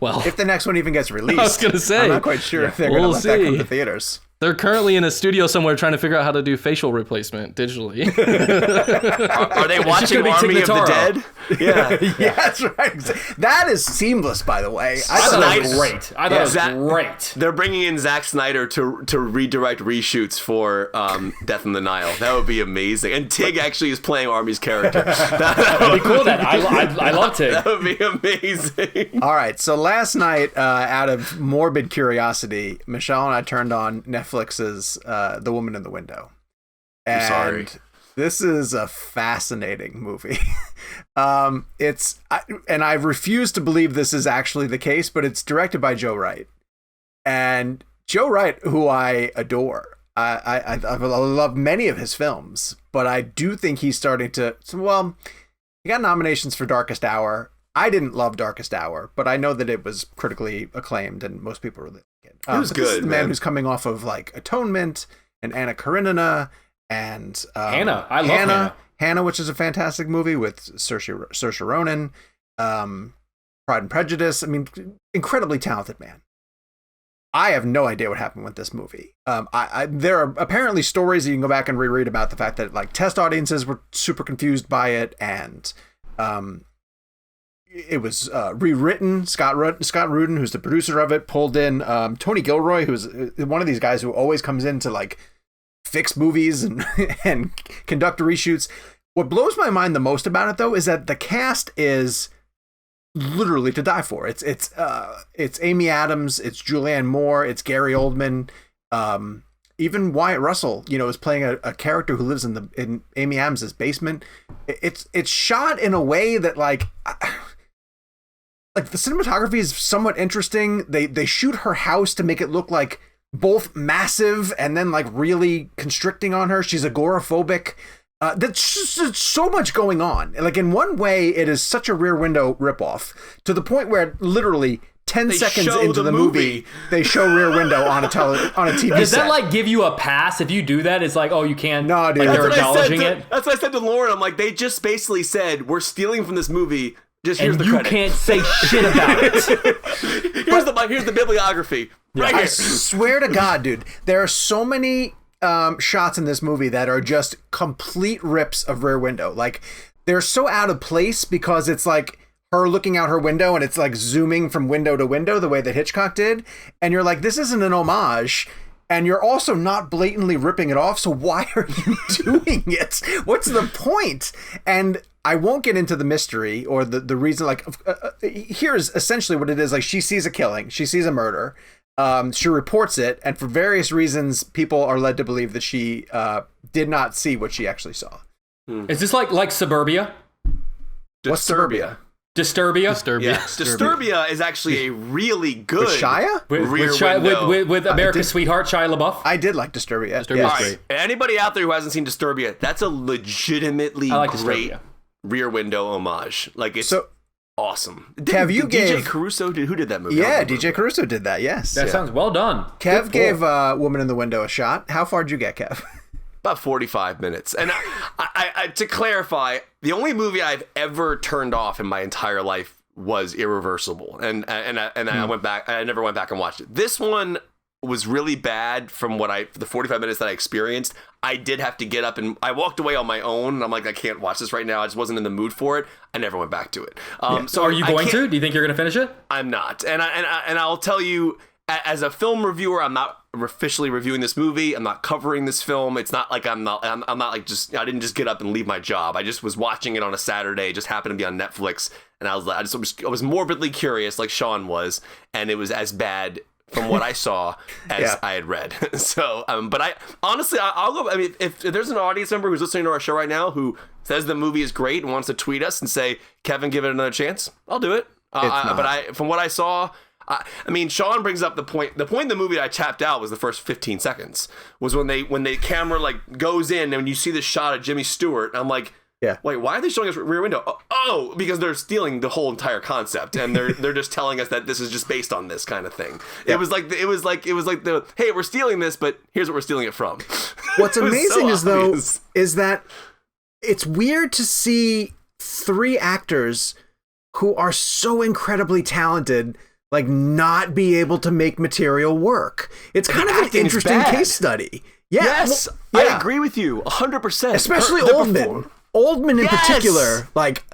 Speaker 1: Well, if the next one even gets released,
Speaker 4: I was gonna say,
Speaker 1: I'm not quite sure if they're going to let that come to theaters.
Speaker 4: They're currently in a studio somewhere trying to figure out how to do facial replacement digitally.
Speaker 3: Are they watching Army of the Dead?
Speaker 1: Yeah, that's right. That is seamless, by the way.
Speaker 2: I thought it was great. I thought it was great.
Speaker 3: They're bringing in Zack Snyder to redirect reshoots for Death in the Nile. That would be amazing. And Tig actually is playing Army's character.
Speaker 2: That would be cool. I love Tig.
Speaker 3: That would be amazing.
Speaker 1: All right. So last night, out of morbid curiosity, Michelle and I turned on Netflix's The Woman in the Window. And
Speaker 3: I'm sorry.
Speaker 1: This is a fascinating movie. And I refuse to believe this is actually the case, but it's directed by Joe Wright. And Joe Wright, who I adore, I love many of his films, but I do think he's starting to, well, he got nominations for Darkest Hour. I didn't love Darkest Hour, but I know that it was critically acclaimed and most people really like it.
Speaker 3: It was good,
Speaker 1: this is the man who's coming off of like Atonement and Anna Karenina and
Speaker 2: Hannah. I love Hannah.
Speaker 1: Hannah, which is a fantastic movie with Saoirse Ronan, Pride and Prejudice. I mean, incredibly talented man. I have no idea what happened with this movie. There are apparently stories that you can go back and reread about the fact that like test audiences were super confused by it, and it was rewritten. Scott Rudin, who's the producer of it, pulled in Tony Gilroy, who's one of these guys who always comes in to like fix movies and and conduct reshoots. What blows my mind the most about it, though, is that the cast is literally to die for. It's Amy Adams, it's Julianne Moore, it's Gary Oldman, even Wyatt Russell, is playing a character who lives in Amy Adams' basement. It's shot in a way that like the cinematography is somewhat interesting. They shoot her house to make it look like both massive and then like really constricting on her. She's agoraphobic. That's just so much going on. Like in one way, it is such a Rear Window ripoff to the point where literally 10 seconds into the movie, they show Rear Window on a TV
Speaker 2: Does
Speaker 1: set.
Speaker 2: that like give you a pass if you do that? It's like, oh, you can't.
Speaker 1: No, dude.
Speaker 2: Like, they're acknowledging it.
Speaker 3: That's what I said to Lauren. I'm like, they just basically said we're stealing from this movie. Just here's
Speaker 2: And
Speaker 3: the
Speaker 2: you
Speaker 3: credit.
Speaker 2: can't say shit about it.
Speaker 3: Here's the bibliography right
Speaker 1: I
Speaker 3: here.
Speaker 1: swear to God, dude, there are so many shots in this movie that are just complete rips of Rear Window. Like they're so out of place because it's like her looking out her window and it's like zooming from window to window the way that Hitchcock did, and you're like, this isn't an homage. And you're also not blatantly ripping it off, so why are you doing it? What's the point? And I won't get into the mystery or the reason. Like, here's essentially what it is. Like, she sees a killing, she sees a murder, she reports it, and for various reasons, people are led to believe that she did not see what she actually saw.
Speaker 2: Is this like Suburbia?
Speaker 1: What's Suburbia?
Speaker 2: Disturbia?
Speaker 3: Yes. Disturbia is actually a really good
Speaker 1: With Shia?
Speaker 2: With America's Sweetheart, Shia LaBeouf?
Speaker 1: I did like Disturbia.
Speaker 4: Disturbia's
Speaker 1: Yes.
Speaker 4: great.
Speaker 3: Anybody out there who hasn't seen Disturbia, that's a legitimately
Speaker 2: I like
Speaker 3: great
Speaker 2: Disturbia.
Speaker 3: Rear Window homage. Like it's awesome.
Speaker 1: Kev, you
Speaker 3: DJ
Speaker 1: gave
Speaker 3: Caruso who did that movie?
Speaker 1: Yeah, DJ Caruso did that. Yes.
Speaker 2: That sounds well done.
Speaker 1: Kev gave Woman in the Window a shot. How far did you get, Kev?
Speaker 3: About 45 minutes. And I to clarify, the only movie I've ever turned off in my entire life was Irreversible. And I went back. I never went back and watched it. This one was really bad from the 45 minutes that I experienced. I did have to get up and I walked away on my own. And I'm like, I can't watch this right now. I just wasn't in the mood for it. I never went back to it.
Speaker 2: So are you going to? Do you think you're going to finish it?
Speaker 3: I'm not. And I'll tell you, as a film reviewer, I'm not officially reviewing this movie. I'm not covering this film. It's not like I'm not like just, I didn't just get up and leave my job. I just was watching it on a Saturday. It just happened to be on Netflix. And I was morbidly curious like Sean was. And it was as bad from what I saw as I had read. So, but I'll go. I mean, if there's an audience member who's listening to our show right now who says the movie is great and wants to tweet us and say, Kevin, give it another chance, I'll do it. From what I saw, I mean, Sean brings up the point. The point in the movie that I tapped out was the first 15 seconds. Was when the camera like goes in and when you see the shot of Jimmy Stewart, I'm like, wait, why are they showing us Rear Window? Oh, because they're stealing the whole entire concept and they're just telling us that this is just based on this kind of thing. Yeah. It was like the hey, we're stealing this, but here's what we're stealing it from.
Speaker 1: What's amazing is that it's weird to see three actors who are so incredibly talented like not be able to make material work. It's kind of an interesting case study. Yeah.
Speaker 3: Yes, I agree with you 100%.
Speaker 1: Especially Oldman. Oldman in particular, like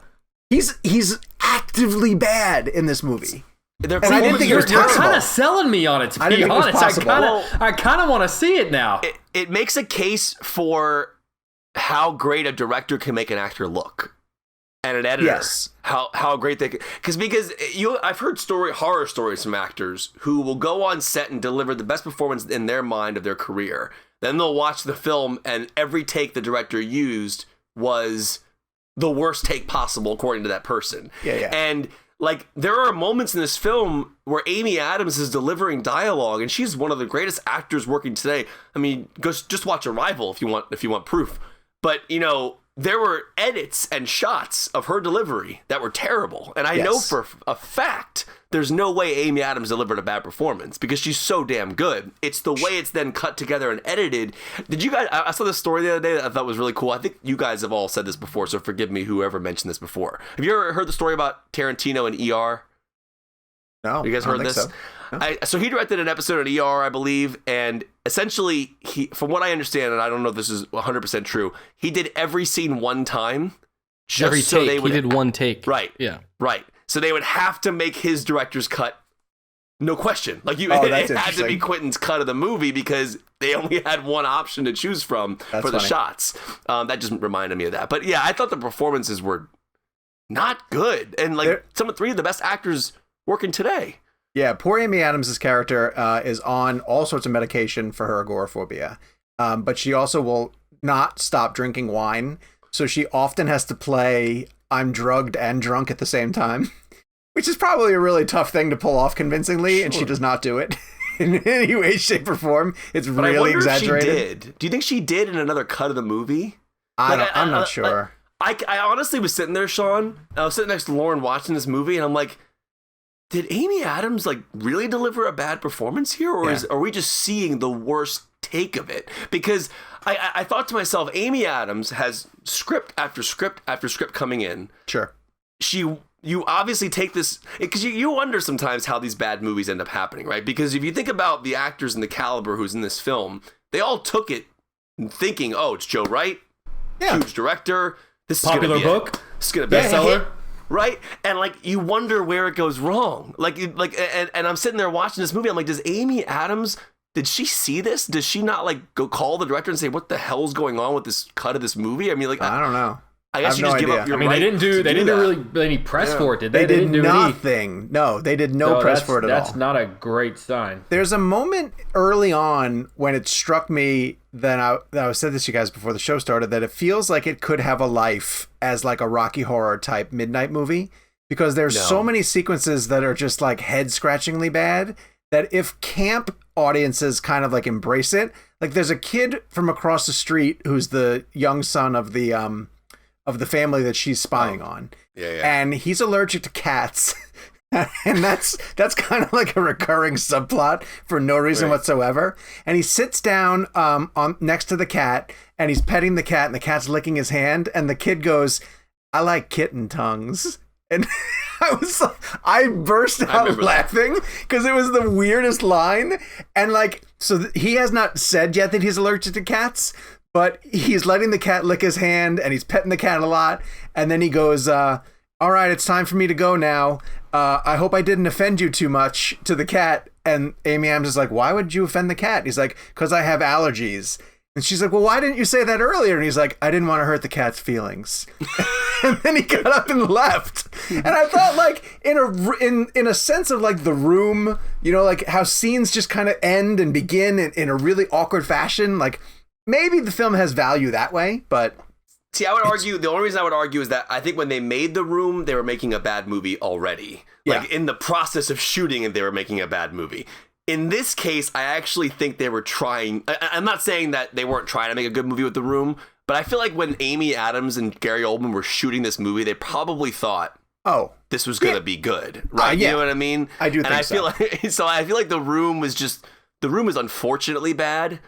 Speaker 1: he's actively bad in this movie. And I didn't think it was possible.
Speaker 2: You're kind of selling me on it, to be honest. I kind of want to see it now.
Speaker 3: It makes a case for how great a director can make an actor look. And an editor, how great they can, because I've heard horror stories from actors who will go on set and deliver the best performance in their mind of their career. Then they'll watch the film, and every take the director used was the worst take possible according to that person. Yeah. And like there are moments in this film where Amy Adams is delivering dialogue, and she's one of the greatest actors working today. I mean, just watch Arrival if you want proof. But there were edits and shots of her delivery that were terrible. And I know for a fact there's no way Amy Adams delivered a bad performance because she's so damn good. It's the way it's then cut together and edited. Did you guys, I saw this story the other day that I thought was really cool. I think you guys have all said this before, so forgive me whoever mentioned this before. Have you ever heard the story about Tarantino and ER?
Speaker 1: No.
Speaker 3: You guys heard this? So. No. So he directed an episode of ER, I believe, and essentially, from what I understand, and I don't know if this is 100% true, he did every scene one time.
Speaker 4: He did one take.
Speaker 3: Right.
Speaker 4: Yeah.
Speaker 3: Right. So they would have to make his director's cut, no question. Like it had to be Quentin's cut of the movie because they only had one option to choose from for the
Speaker 1: funny.
Speaker 3: shots. That just reminded me of that. But yeah, I thought the performances were not good, and like three of the best actors working today.
Speaker 1: Yeah, poor Amy Adams' character is on all sorts of medication for her agoraphobia, but she also will not stop drinking wine, so she often has to play I'm drugged and drunk at the same time, which is probably a really tough thing to pull off convincingly, and she does not do it in any way, shape, or form. It's
Speaker 3: But
Speaker 1: really
Speaker 3: I wonder
Speaker 1: exaggerated.
Speaker 3: If she did. Do you think she did in another cut of the movie?
Speaker 1: I'm not sure.
Speaker 3: I honestly was sitting there, Sean. I was sitting next to Lauren watching this movie, and I'm like, did Amy Adams like really deliver a bad performance here, or are we just seeing the worst take of it? Because I thought to myself, Amy Adams has script after script after script coming in.
Speaker 1: Sure.
Speaker 3: You obviously take this because you wonder sometimes how these bad movies end up happening, right? Because if you think about the actors and the caliber who's in this film, they all took it thinking, oh, it's Joe Wright, huge director. This is
Speaker 2: Popular
Speaker 3: gonna be
Speaker 2: book.
Speaker 3: This is gonna be a
Speaker 2: bestseller.
Speaker 3: hit, right? And like you wonder where it goes wrong. And I'm sitting there watching this movie. I'm like, does Amy Adams? Did she see this? Does she not like go call the director and say, what the hell's going on with this cut of this movie? I mean, like
Speaker 1: I don't know.
Speaker 3: I guess
Speaker 1: have
Speaker 3: you
Speaker 1: no
Speaker 3: just give
Speaker 1: idea.
Speaker 3: up your
Speaker 2: I mean,
Speaker 3: right
Speaker 2: they didn't do
Speaker 3: that.
Speaker 2: really any press for it, did they?
Speaker 1: They did
Speaker 2: didn't do any.
Speaker 1: nothing. No, they did no press for it at all.
Speaker 2: That's not a great sign.
Speaker 1: There's a moment early on when it struck me that I said this to you guys before the show started, that it feels like it could have a life as like a Rocky Horror type midnight movie, because there's so many sequences that are just like head scratchingly bad that if camp audiences kind of like embrace it, like there's a kid from across the street who's the young son of the family that she's spying on.
Speaker 3: Yeah.
Speaker 1: And he's allergic to cats. And that's kind of like a recurring subplot for no reason whatsoever. And he sits down on next to the cat, and he's petting the cat, and the cat's licking his hand, and the kid goes, "I like kitten tongues." And I burst out laughing because it was the weirdest line. And like, so he has not said yet that he's allergic to cats, but he's letting the cat lick his hand, and he's petting the cat a lot. And then he goes, all right, it's time for me to go now. I hope I didn't offend you too much, to the cat. And Amy Adams is like, why would you offend the cat? He's like, because I have allergies. And she's like, well, why didn't you say that earlier? And he's like, I didn't want to hurt the cat's feelings. And then he got up and left. And I thought, like, in a sense of like The Room, you know, like how scenes just kind of end and begin in a really awkward fashion. Like maybe the film has value that way, but
Speaker 3: see, I would argue the only reason I would argue is that I think when they made The Room, they were making a bad movie already. Like in the process of shooting it, they were making a bad movie. In this case, I actually think they were trying. I'm not saying that they weren't trying to make a good movie with The Room, but I feel like when Amy Adams and Gary Oldman were shooting this movie, they probably thought, "Oh, this was going to be good," right? You know what I mean?
Speaker 1: I do. I
Speaker 3: feel like The Room is unfortunately bad,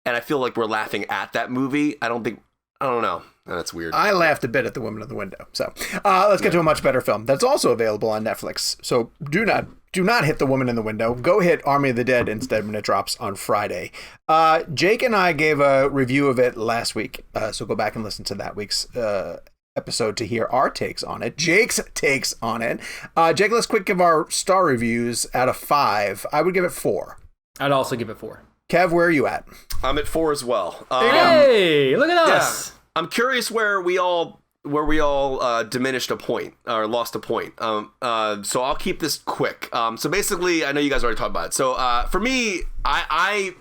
Speaker 3: and I feel like we're laughing at that movie. I don't know. That's weird.
Speaker 1: I laughed a bit at The Woman in the Window. So let's get to a much better film that's also available on Netflix. So do not hit The Woman in the Window. Go hit Army of the Dead instead when it drops on Friday. Jake and I gave a review of it last week. So go back and listen to that week's episode to hear our takes on it. Jake's takes on it. Jake, let's quick give our star reviews out of 5. I would give it 4.
Speaker 2: I'd also give it 4.
Speaker 1: Kev, where are you at?
Speaker 3: I'm at 4 as well.
Speaker 2: Hey, look at us.
Speaker 3: Yeah. I'm curious where we all diminished a point or lost a point. So I'll keep this quick. So basically, I know you guys already talked about it. So for me, all right,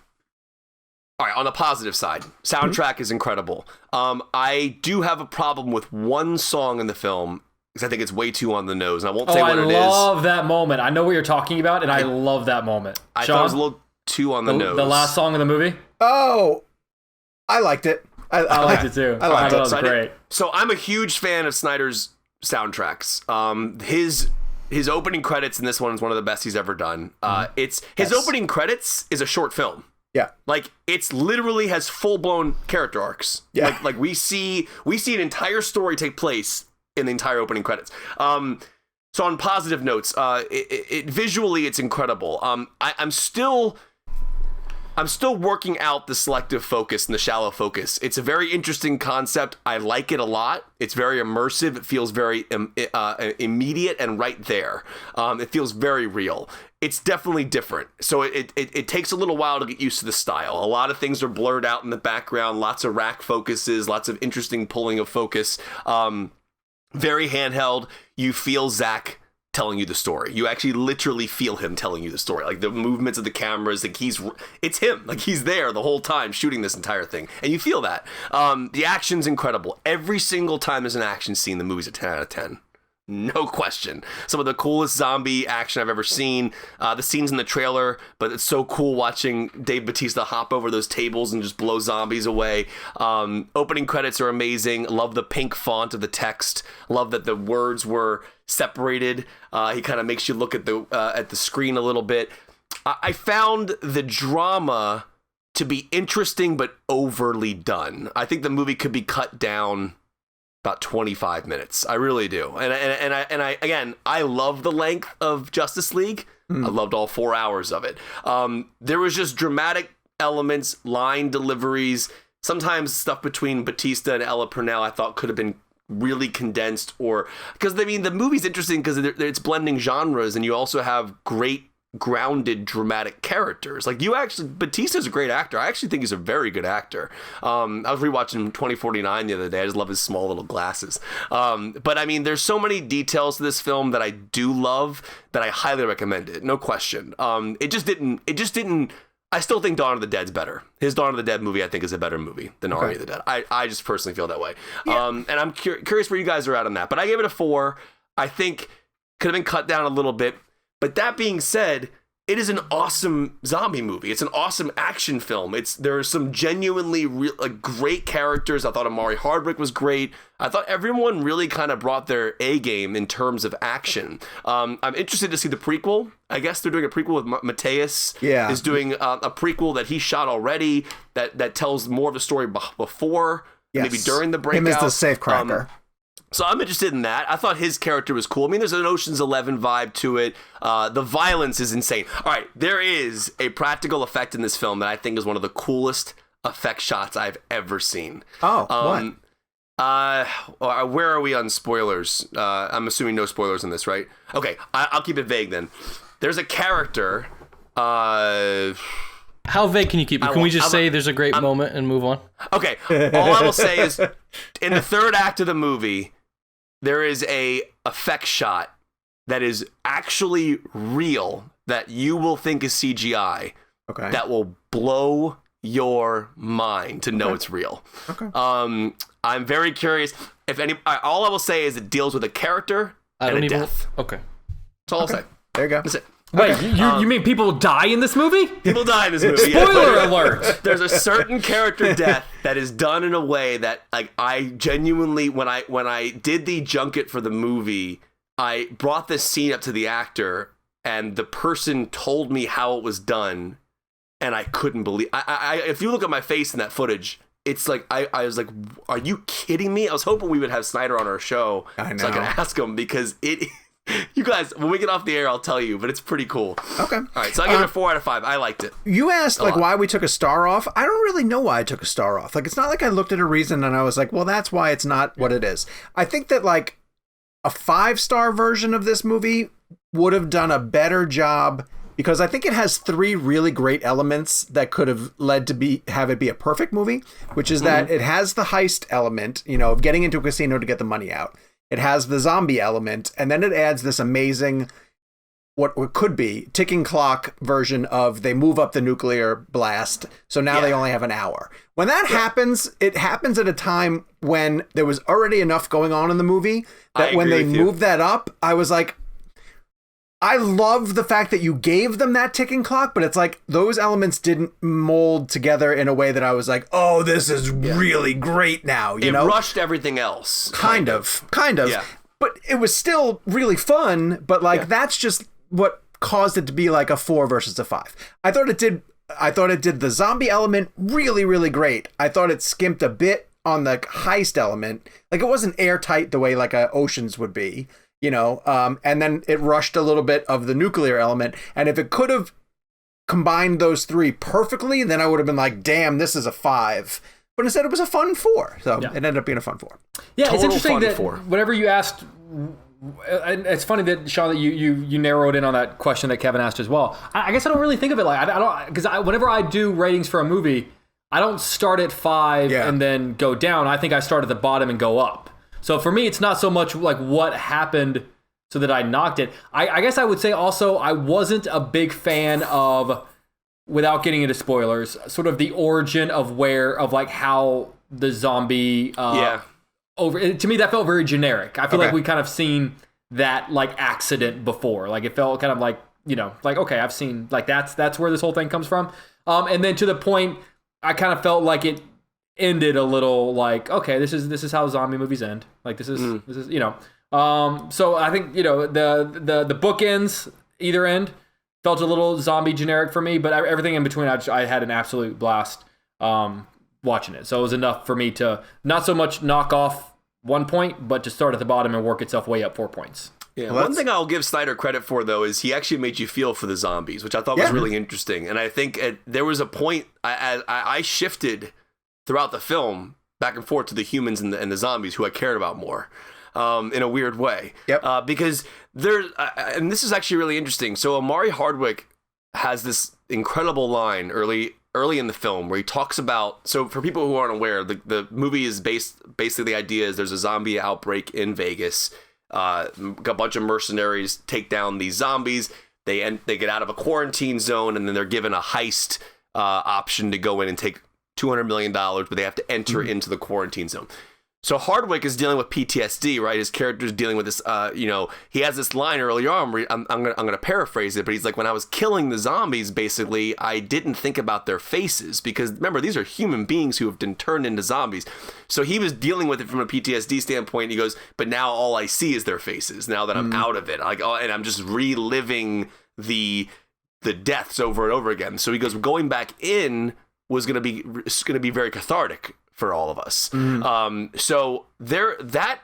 Speaker 3: on the positive side, soundtrack is incredible. I do have a problem with one song in the film because I think it's way too on the nose, and I won't say what it is.
Speaker 2: I love that moment. I know what you're talking about, and I love that moment.
Speaker 3: I thought it was a little too on the nose.
Speaker 2: The last song in the movie?
Speaker 1: Oh, I liked it.
Speaker 2: I liked it too. I thought it was great.
Speaker 3: So I'm a huge fan of Snyder's soundtracks. His opening credits in this one is one of the best he's ever done. His opening credits is a short film.
Speaker 1: Yeah,
Speaker 3: like it's literally has full blown character arcs.
Speaker 1: Yeah,
Speaker 3: like we see an entire story take place in the entire opening credits. So on positive notes, visually it's incredible. I'm still I'm still working out the selective focus and the shallow focus. It's a very interesting concept. I like it a lot. It's very immersive. It feels very immediate and right there. It feels very real. It's definitely different. So it takes a little while to get used to the style. A lot of things are blurred out in the background. Lots of rack focuses. Lots of interesting pulling of focus. Very handheld. You feel Zack telling you the story. You actually literally feel him telling you the story. Like the movements of the cameras, like it's him. Like he's there the whole time shooting this entire thing. And you feel that. The action's incredible. Every single time there's an action scene, the movie's a 10 out of 10. No question. Some of the coolest zombie action I've ever seen. The scenes in the trailer, but it's so cool watching Dave Bautista hop over those tables and just blow zombies away. Opening credits are amazing. Love the pink font of the text. Love that the words were separated. He kind of makes you look at the screen a little bit. I found the drama to be interesting but overly done. I think the movie could be cut down about 25 minutes. I really do. And I again, I love the length of Justice League. I loved all 4 hours of it. There was just dramatic elements, line deliveries, sometimes stuff between Batista and Ella Purnell I thought could have been really condensed, or because I mean the movie's interesting because it's blending genres, and you also have great grounded dramatic characters. Like Batista's a great actor. I actually think he's a very good actor. I was rewatching 2049 the other day. I just love his small little glasses. But I mean, there's so many details to this film that I do love that I highly recommend it. No question. It just didn't. I still think Dawn of the Dead's better. His Dawn of the Dead movie, I think, is a better movie than Army of the Dead. I just personally feel that way. Yeah. And I'm curious where you guys are at on that. But I gave it a 4. I think could have been cut down a little bit. But that being said, it is an awesome zombie movie. It's an awesome action film. There are some genuinely great characters. I thought Amari Hardwick was great. I thought everyone really kind of brought their A game in terms of action. I'm interested to see the prequel. I guess they're doing a prequel with Mateus. Yeah. Is doing a prequel that he shot already that tells more of the story before, maybe during the breakout.
Speaker 1: Him as the safecracker.
Speaker 3: So I'm interested in that. I thought his character was cool. I mean, there's an Ocean's 11 vibe to it. The violence is insane. All right, there is a practical effect in this film that I think is one of the coolest effect shots I've ever seen.
Speaker 1: Oh, what?
Speaker 3: Where are we on spoilers? I'm assuming no spoilers in this, right? Okay, I'll keep it vague then. There's a character.
Speaker 4: How vague can you keep it? Can we just say there's a great moment and move on?
Speaker 3: Okay, all I will say is in the third act of the movie, there is a effect shot that is actually real that you will think is CGI. Okay. That will blow your mind to know it's real. Okay. I'm very curious. All I will say is it deals with a character and a death.
Speaker 4: Okay.
Speaker 3: That's all I'll say.
Speaker 1: There you go.
Speaker 3: That's it.
Speaker 2: Wait, you mean people die in this movie?
Speaker 3: People die in this movie.
Speaker 2: Spoiler alert!
Speaker 3: There's a certain character death that is done in a way that, like, I genuinely, when I did the junket for the movie, I brought this scene up to the actor, and the person told me how it was done, and I couldn't believe. If you look at my face in that footage, it's like I was like, "Are you kidding me?" I was hoping we would have Snyder on our show so I could ask him, because it. You guys, when we get off the air, I'll tell you, but it's pretty cool.
Speaker 1: Okay.
Speaker 3: All right, so I give it a 4 out of 5. I liked it.
Speaker 1: You asked why we took a star off. I don't really know why I took a star off. Like, it's not like I looked at a reason and I was like, well, that's why it's not what it is. I think that like a 5-star version of this movie would have done a better job, because I think it has 3 really great elements that could have led to have it be a perfect movie, which is that it has the heist element, of getting into a casino to get the money out. It has the zombie element, and then it adds this amazing, what could be, ticking clock version of they move up the nuclear blast, so now they only have an hour. When that happens, it happens at a time when there was already enough going on in the movie that when they moved that up, I was like, I love the fact that you gave them that ticking clock, but it's like those elements didn't mold together in a way that I was like, oh, this is really great now. It
Speaker 3: rushed everything else.
Speaker 1: Kind of. Yeah. But it was still really fun, but that's just what caused it to be like a 4 versus a 5. I thought it did the zombie element really, really great. I thought it skimped a bit on the heist element. Like, it wasn't airtight the way like a Ocean's would be. And then it rushed a little bit of the nuclear element. And if it could have combined those three perfectly, then I would have been like, damn, this is a 5. But instead, it was a fun 4. So it ended up being a fun 4.
Speaker 2: Yeah,
Speaker 3: Total
Speaker 2: it's interesting
Speaker 3: fun
Speaker 2: that
Speaker 3: 4.
Speaker 2: whenever you asked, and it's funny that Sean, that you narrowed in on that question that Kevin asked as well. I guess I don't really think of it like I don't, because whenever I do ratings for a movie, I don't start at 5 and then go down. I think I start at the bottom and go up. So for me, it's not so much like what happened so that I knocked it. I guess I would say also I wasn't a big fan of, without getting into spoilers, sort of the origin of like how the zombie to me that felt very generic. I feel like we kind of seen that like accident before. Like it felt kind of like, like, okay, I've seen, like that's where this whole thing comes from. And then to the point, I kind of felt like it ended a little like, okay, this is how zombie movies end. Like this is so I think, the bookends either end felt a little zombie generic for me, but everything in between, I had an absolute blast watching it. So it was enough for me to not so much knock off 1 point, but to start at the bottom and work itself way up 4 points.
Speaker 3: Yeah, one thing I'll give Snyder credit for, though, is he actually made you feel for the zombies, which I thought was really interesting. And I think there was a point I shifted throughout the film back and forth to the humans and the zombies who I cared about more. In a weird way. Yep. Because and this is actually really interesting. So Omari Hardwick has this incredible line early in the film where he talks about, so for people who aren't aware, the movie is basically the idea is there's a zombie outbreak in Vegas. A bunch of mercenaries take down these zombies. They get out of a quarantine zone, and then they're given a heist option to go in and take $200 million, but they have to enter into the quarantine zone. So Hardwick is dealing with PTSD, right? His character is dealing with this, he has this line earlier on where I'm gonna paraphrase it, but he's like, when I was killing the zombies, basically, I didn't think about their faces, because remember, these are human beings who have been turned into zombies. So he was dealing with it from a PTSD standpoint. He goes, but now all I see is their faces now that I'm out of it. Like, and I'm just reliving the deaths over and over again. So he goes, going back in was gonna be very cathartic for all of us. So there, that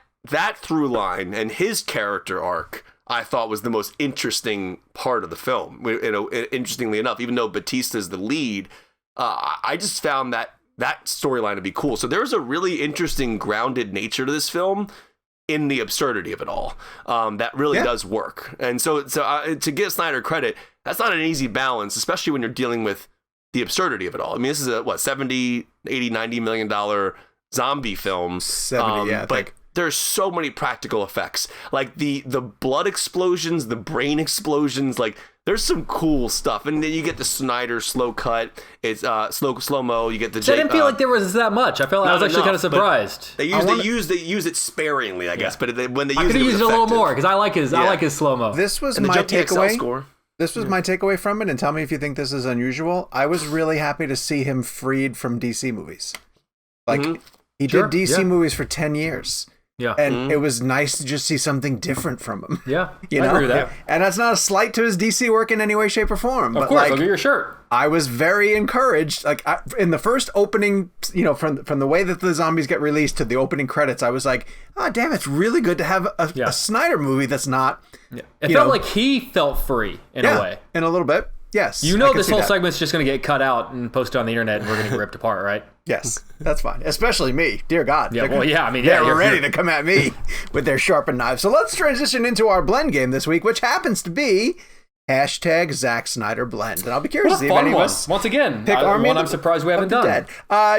Speaker 3: through line and his character arc, I thought was the most interesting part of the film. Interestingly enough, even though Batista's the lead, I just found that storyline to be cool. So there's a really interesting grounded nature to this film in the absurdity of it all. That really does work. And so to give Snyder credit, that's not an easy balance, especially when you're dealing with the absurdity of it all. I mean, this is a, $70, $80, $90 million zombie film.
Speaker 1: 70,
Speaker 3: but there's so many practical effects. Like the blood explosions, the brain explosions, like there's some cool stuff. And then you get the Snyder slow cut. It's slow-mo. You get the...
Speaker 2: I didn't feel like there was that much. I felt like I was actually kind of surprised.
Speaker 3: They use it sparingly, I guess. But when they use
Speaker 2: I could have used it a little more, because I like his slow-mo.
Speaker 1: This was my takeaway. This was my takeaway from it, and tell me if you think this is unusual. I was really happy to see him freed from DC movies. Like, he did DC movies for 10 years. Yeah. And it was nice to just see something different from him.
Speaker 2: Yeah,
Speaker 1: I agree with that. And that's not a slight to his DC work in any way, shape, or form.
Speaker 2: Of course, look at your shirt.
Speaker 1: I was very encouraged. Like, in the first opening, from the way that the zombies get released to the opening credits, I was like, oh, damn, it's really good to have a Snyder movie that's not...
Speaker 2: Yeah. It felt like he felt free in a way.
Speaker 1: In a little bit. Yes.
Speaker 2: This whole segment's just going to get cut out and posted on the internet, and we're going to get ripped apart, right?
Speaker 1: Yes, that's fine. Especially me. Dear God.
Speaker 2: Yeah,
Speaker 1: they're ready to come at me with their sharpened knives. So let's transition into our blend game this week, which happens to be # Zack Snyder Blend. And I'll be curious to see if any of us
Speaker 2: once again,
Speaker 1: pick
Speaker 2: one I'm surprised we haven't done.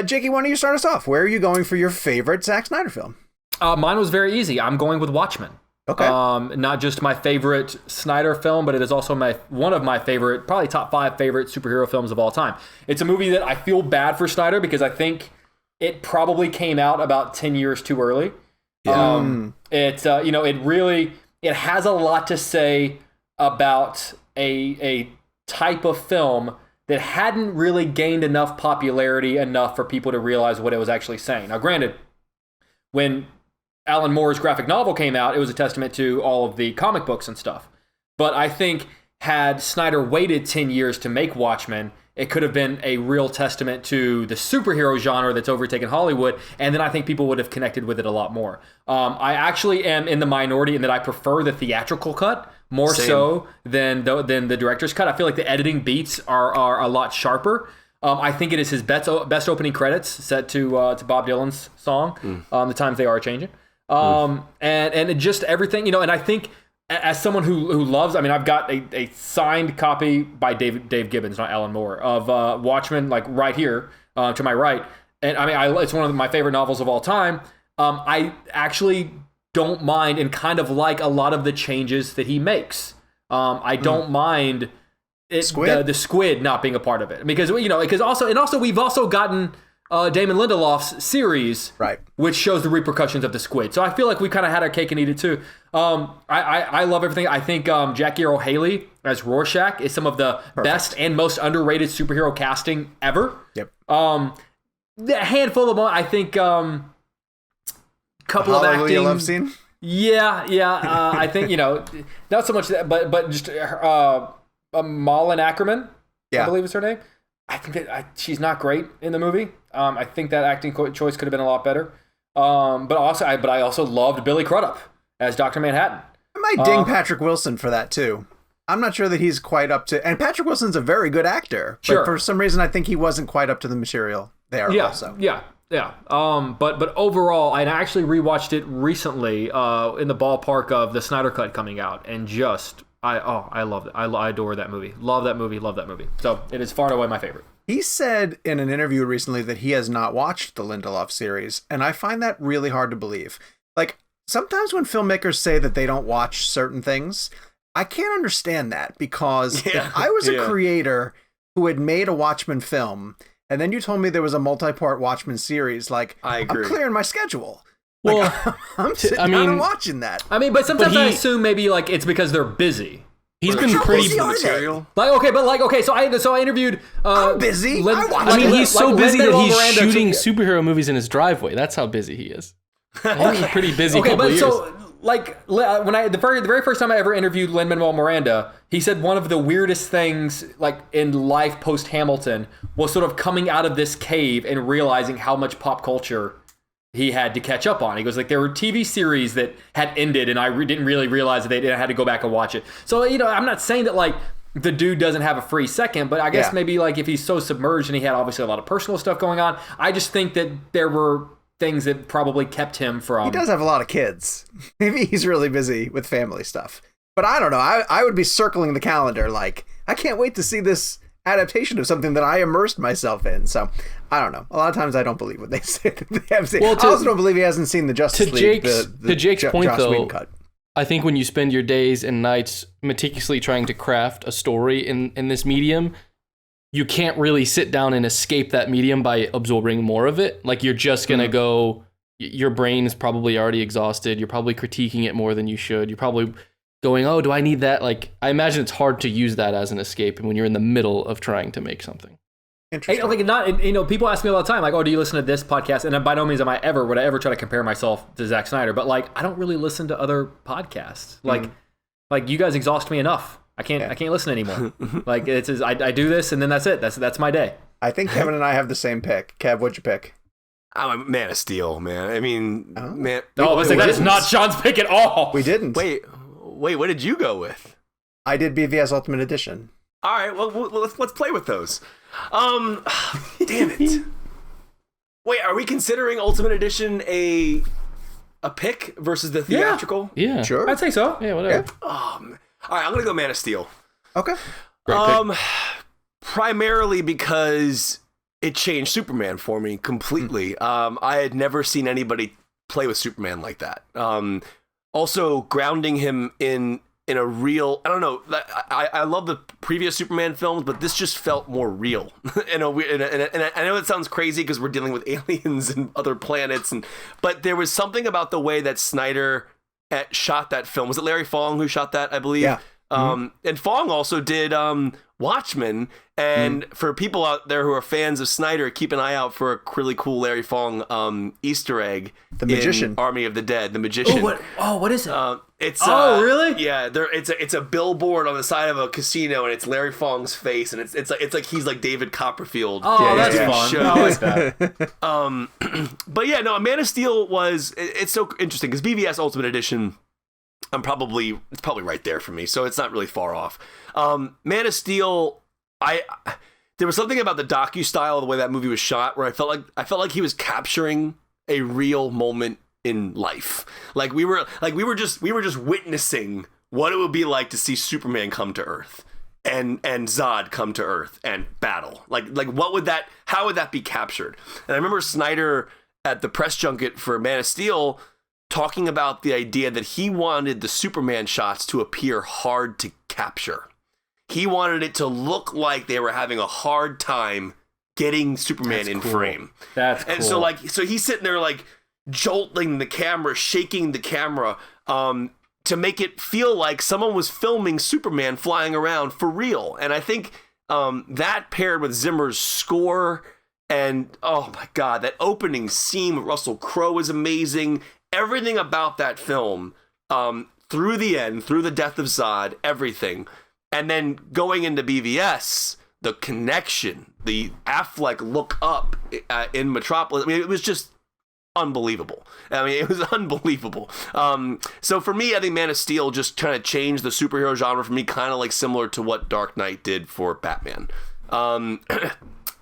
Speaker 1: Jakey, why don't you start us off? Where are you going for your favorite Zack Snyder film?
Speaker 2: Mine was very easy. I'm going with Watchmen.
Speaker 1: Okay.
Speaker 2: Not just my favorite Snyder film, but it is also one of my favorite, probably top 5 favorite superhero films of all time. It's a movie that I feel bad for Snyder because I think it probably came out about 10 years too early. Yeah. It has a lot to say about a type of film that hadn't really gained enough popularity enough for people to realize what it was actually saying. Now, granted, when Alan Moore's graphic novel came out, it was a testament to all of the comic books and stuff. But I think had Snyder waited 10 years to make Watchmen, it could have been a real testament to the superhero genre that's overtaken Hollywood, and then I think people would have connected with it a lot more. I actually am in the minority in that I prefer the theatrical cut more
Speaker 3: Same.
Speaker 2: so than the director's cut. I feel like the editing beats are a lot sharper. I think it is his best opening credits set to Bob Dylan's song, The Times They Are Changing. And just everything, and I think as someone who loves, I mean, I've got a signed copy by Dave Gibbons, not Alan Moore, of Watchmen, like right here to my right. And I mean, it's one of my favorite novels of all time. I actually don't mind and kind of like a lot of the changes that he makes. I don't mind the squid not being a part of it, because also we've also gotten Damon Lindelof's series,
Speaker 1: right, which
Speaker 2: shows the repercussions of the squid. So I feel like we kind of had our cake and eat it too. I love everything. I think Jackie Earle Haley as Rorschach is some of the best and most underrated superhero casting ever.
Speaker 1: Yep.
Speaker 2: A handful of, I think, couple of acting.
Speaker 1: Love scene.
Speaker 2: Yeah. I think not so much that, but just Malin Ackerman. I believe is her name. I think that she's not great in the movie. I think that acting choice could have been a lot better. But I also loved Billy Crudup as Dr. Manhattan.
Speaker 1: I might ding Patrick Wilson for that too. I'm not sure that he's quite up to, and Patrick Wilson's a very good actor.
Speaker 2: Sure.
Speaker 1: But for some reason, I think he wasn't quite up to the material there also.
Speaker 2: Yeah. But overall, I actually rewatched it recently in the ballpark of the Snyder Cut coming out, and just I love it. I adore that movie. Love that movie. So it is far and away my favorite.
Speaker 1: He said in an interview recently that he has not watched the Lindelof series, and I find that really hard to believe. Like, sometimes when filmmakers say that they don't watch certain things, I can't understand that, because if I was a creator who had made a Watchmen film, and then you told me there was a multi-part Watchmen series, like, I'm clearing my schedule. Well, I'm sitting down and watching that.
Speaker 2: I mean, but sometimes I assume maybe like it's because they're busy.
Speaker 4: He's been pretty
Speaker 1: material.
Speaker 2: So I interviewed.
Speaker 1: I'm busy.
Speaker 4: He's so busy that he's shooting superhero movies in his driveway. That's how busy he is. He's pretty busy.
Speaker 2: When the very first time I ever interviewed Lin-Manuel Miranda, he said one of the weirdest things like in life post Hamilton was sort of coming out of this cave and realizing how much pop culture he had to catch up on. He goes, like, there were TV series that had ended and I didn't really realize that I had to go back and watch it. So, I'm not saying that like the dude doesn't have a free second, but I guess maybe like if he's so submerged and he had obviously a lot of personal stuff going on, I just think that there were things that probably kept him from...
Speaker 1: He does have a lot of kids. Maybe he's really busy with family stuff. But I don't know. I would be circling the calendar like, I can't wait to see this adaptation of something that I immersed myself in. So I don't know. A lot of times I don't believe what they say that they have seen. I also don't believe he hasn't seen the Justice League.
Speaker 4: To Jake's point, though, I think when you spend your days and nights meticulously trying to craft a story in this medium, you can't really sit down and escape that medium by absorbing more of it. Like, you're just gonna go. Your brain is probably already exhausted. You're probably critiquing it more than you should. You're probably going, oh, do I need that? Like, I imagine it's hard to use that as an escape when you're in the middle of trying to make something.
Speaker 2: Interesting. People ask me all the time, like, oh, do you listen to this podcast? And by no means would I ever try to compare myself to Zack Snyder, but like, I don't really listen to other podcasts. Like you guys exhaust me enough. I can't listen anymore. Like, I do this and then that's it. That's my day.
Speaker 1: I think Kevin and I have the same pick. Kev, what'd you pick?
Speaker 3: I'm a Man of Steel, man. I mean, man.
Speaker 2: That is not Sean's pick at all.
Speaker 1: We didn't.
Speaker 3: Wait, what did you go with?
Speaker 1: I did BVS Ultimate Edition.
Speaker 3: All right, well, let's play with those. Damn it. Wait, are we considering Ultimate Edition a pick versus the theatrical?
Speaker 4: Yeah.
Speaker 1: Sure.
Speaker 2: I'd say so.
Speaker 4: Yeah, whatever.
Speaker 3: Yeah. All right, I'm going to go Man of Steel.
Speaker 1: Okay.
Speaker 4: Great pick.
Speaker 3: Primarily because it changed Superman for me completely. I had never seen anybody play with Superman like that. Also, grounding him in a real, I don't know, I love the previous Superman films, but this just felt more real. And I know it sounds crazy because we're dealing with aliens and other planets, but there was something about the way that Snyder shot that film. Was it Larry Fong who shot that, I believe?
Speaker 1: Yeah.
Speaker 3: And Fong also did Watchmen. And for people out there who are fans of Snyder, keep an eye out for a really cool Larry Fong Easter egg.
Speaker 1: The Magician.
Speaker 3: In Army of the Dead. The Magician.
Speaker 2: What is it?
Speaker 3: It's
Speaker 2: really?
Speaker 3: Yeah, it's a billboard on the side of a casino, and it's Larry Fong's face, and it's like he's like David Copperfield.
Speaker 2: Oh, that's fun. I like that.
Speaker 3: But yeah, no, Man of Steel it's so interesting because BVS Ultimate Edition it's probably right there for me. So it's not really far off. Man of Steel, there was something about the docu-style, the way that movie was shot, where I felt like he was capturing a real moment in life. Like we were just witnessing what it would be like to see Superman come to Earth and Zod come to Earth and battle. Like how would that be captured? And I remember Snyder at the press junket for Man of Steel talking about the idea that he wanted the Superman shots to appear hard to capture. He wanted it to look like they were having a hard time getting Superman in frame.
Speaker 2: That's cool.
Speaker 3: And so he's sitting there like jolting the camera, shaking the camera, to make it feel like someone was filming Superman flying around for real. And I think that paired with Zimmer's score and, oh my God, that opening scene with Russell Crowe is amazing. Everything about that film, through the end, through the death of Zod, everything. And then going into BVS, the connection, the Affleck look up in Metropolis, I mean, it was just unbelievable. I mean, it was unbelievable. So for me, I think Man of Steel just kind of changed the superhero genre for me, kind of like similar to what Dark Knight did for Batman. And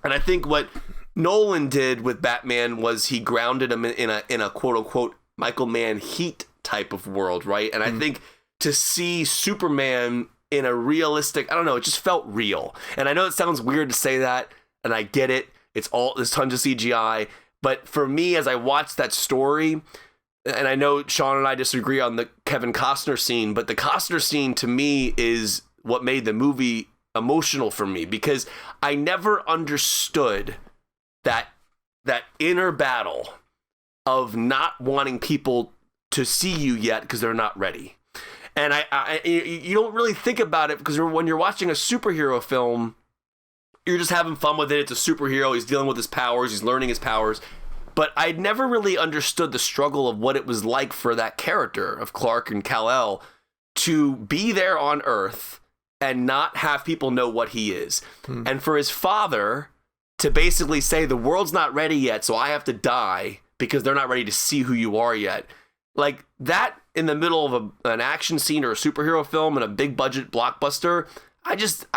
Speaker 3: I think what Nolan did with Batman was he grounded him in a quote unquote Michael Mann Heat type of world, right? And I think to see Superman in a realistic, I don't know, it just felt real. And I know it sounds weird to say that, and I get it. There's tons of CGI. But for me, as I watched that story, and I know Sean and I disagree on the Kevin Costner scene, but the Costner scene to me is what made the movie emotional for me, because I never understood that inner battle of not wanting people to see you yet because they're not ready. And you don't really think about it, because when you're watching a superhero film, you're just having fun with it. It's a superhero. He's dealing with his powers. He's learning his powers. But I never really understood the struggle of what it was like for that character of Clark and Kal-El to be there on Earth and not have people know what he is. And for his father to basically say, the world's not ready yet, so I have to die because they're not ready to see who you are yet. Like that in the middle of an action scene or a superhero film and a big budget blockbuster, I just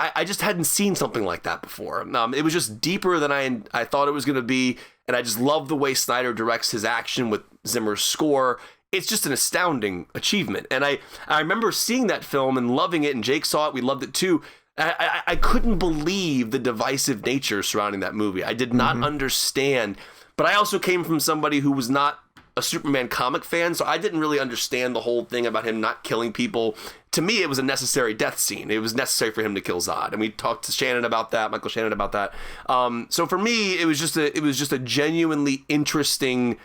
Speaker 3: hadn't seen something like that before. It was just deeper than I thought it was going to be, and I just love the way Snyder directs his action with Zimmer's score. It's just an astounding achievement. And I remember seeing that film and loving it, and Jake saw it, we loved it too. I couldn't believe the divisive nature surrounding that movie. I did not understand, but I also came from somebody who was not a Superman comic fan, so I didn't really understand the whole thing about him not killing people. To me, it was a necessary death scene. It was necessary for him to kill Zod, and we talked to Shannon about that, Michael Shannon about that. So for me, it was just a genuinely interesting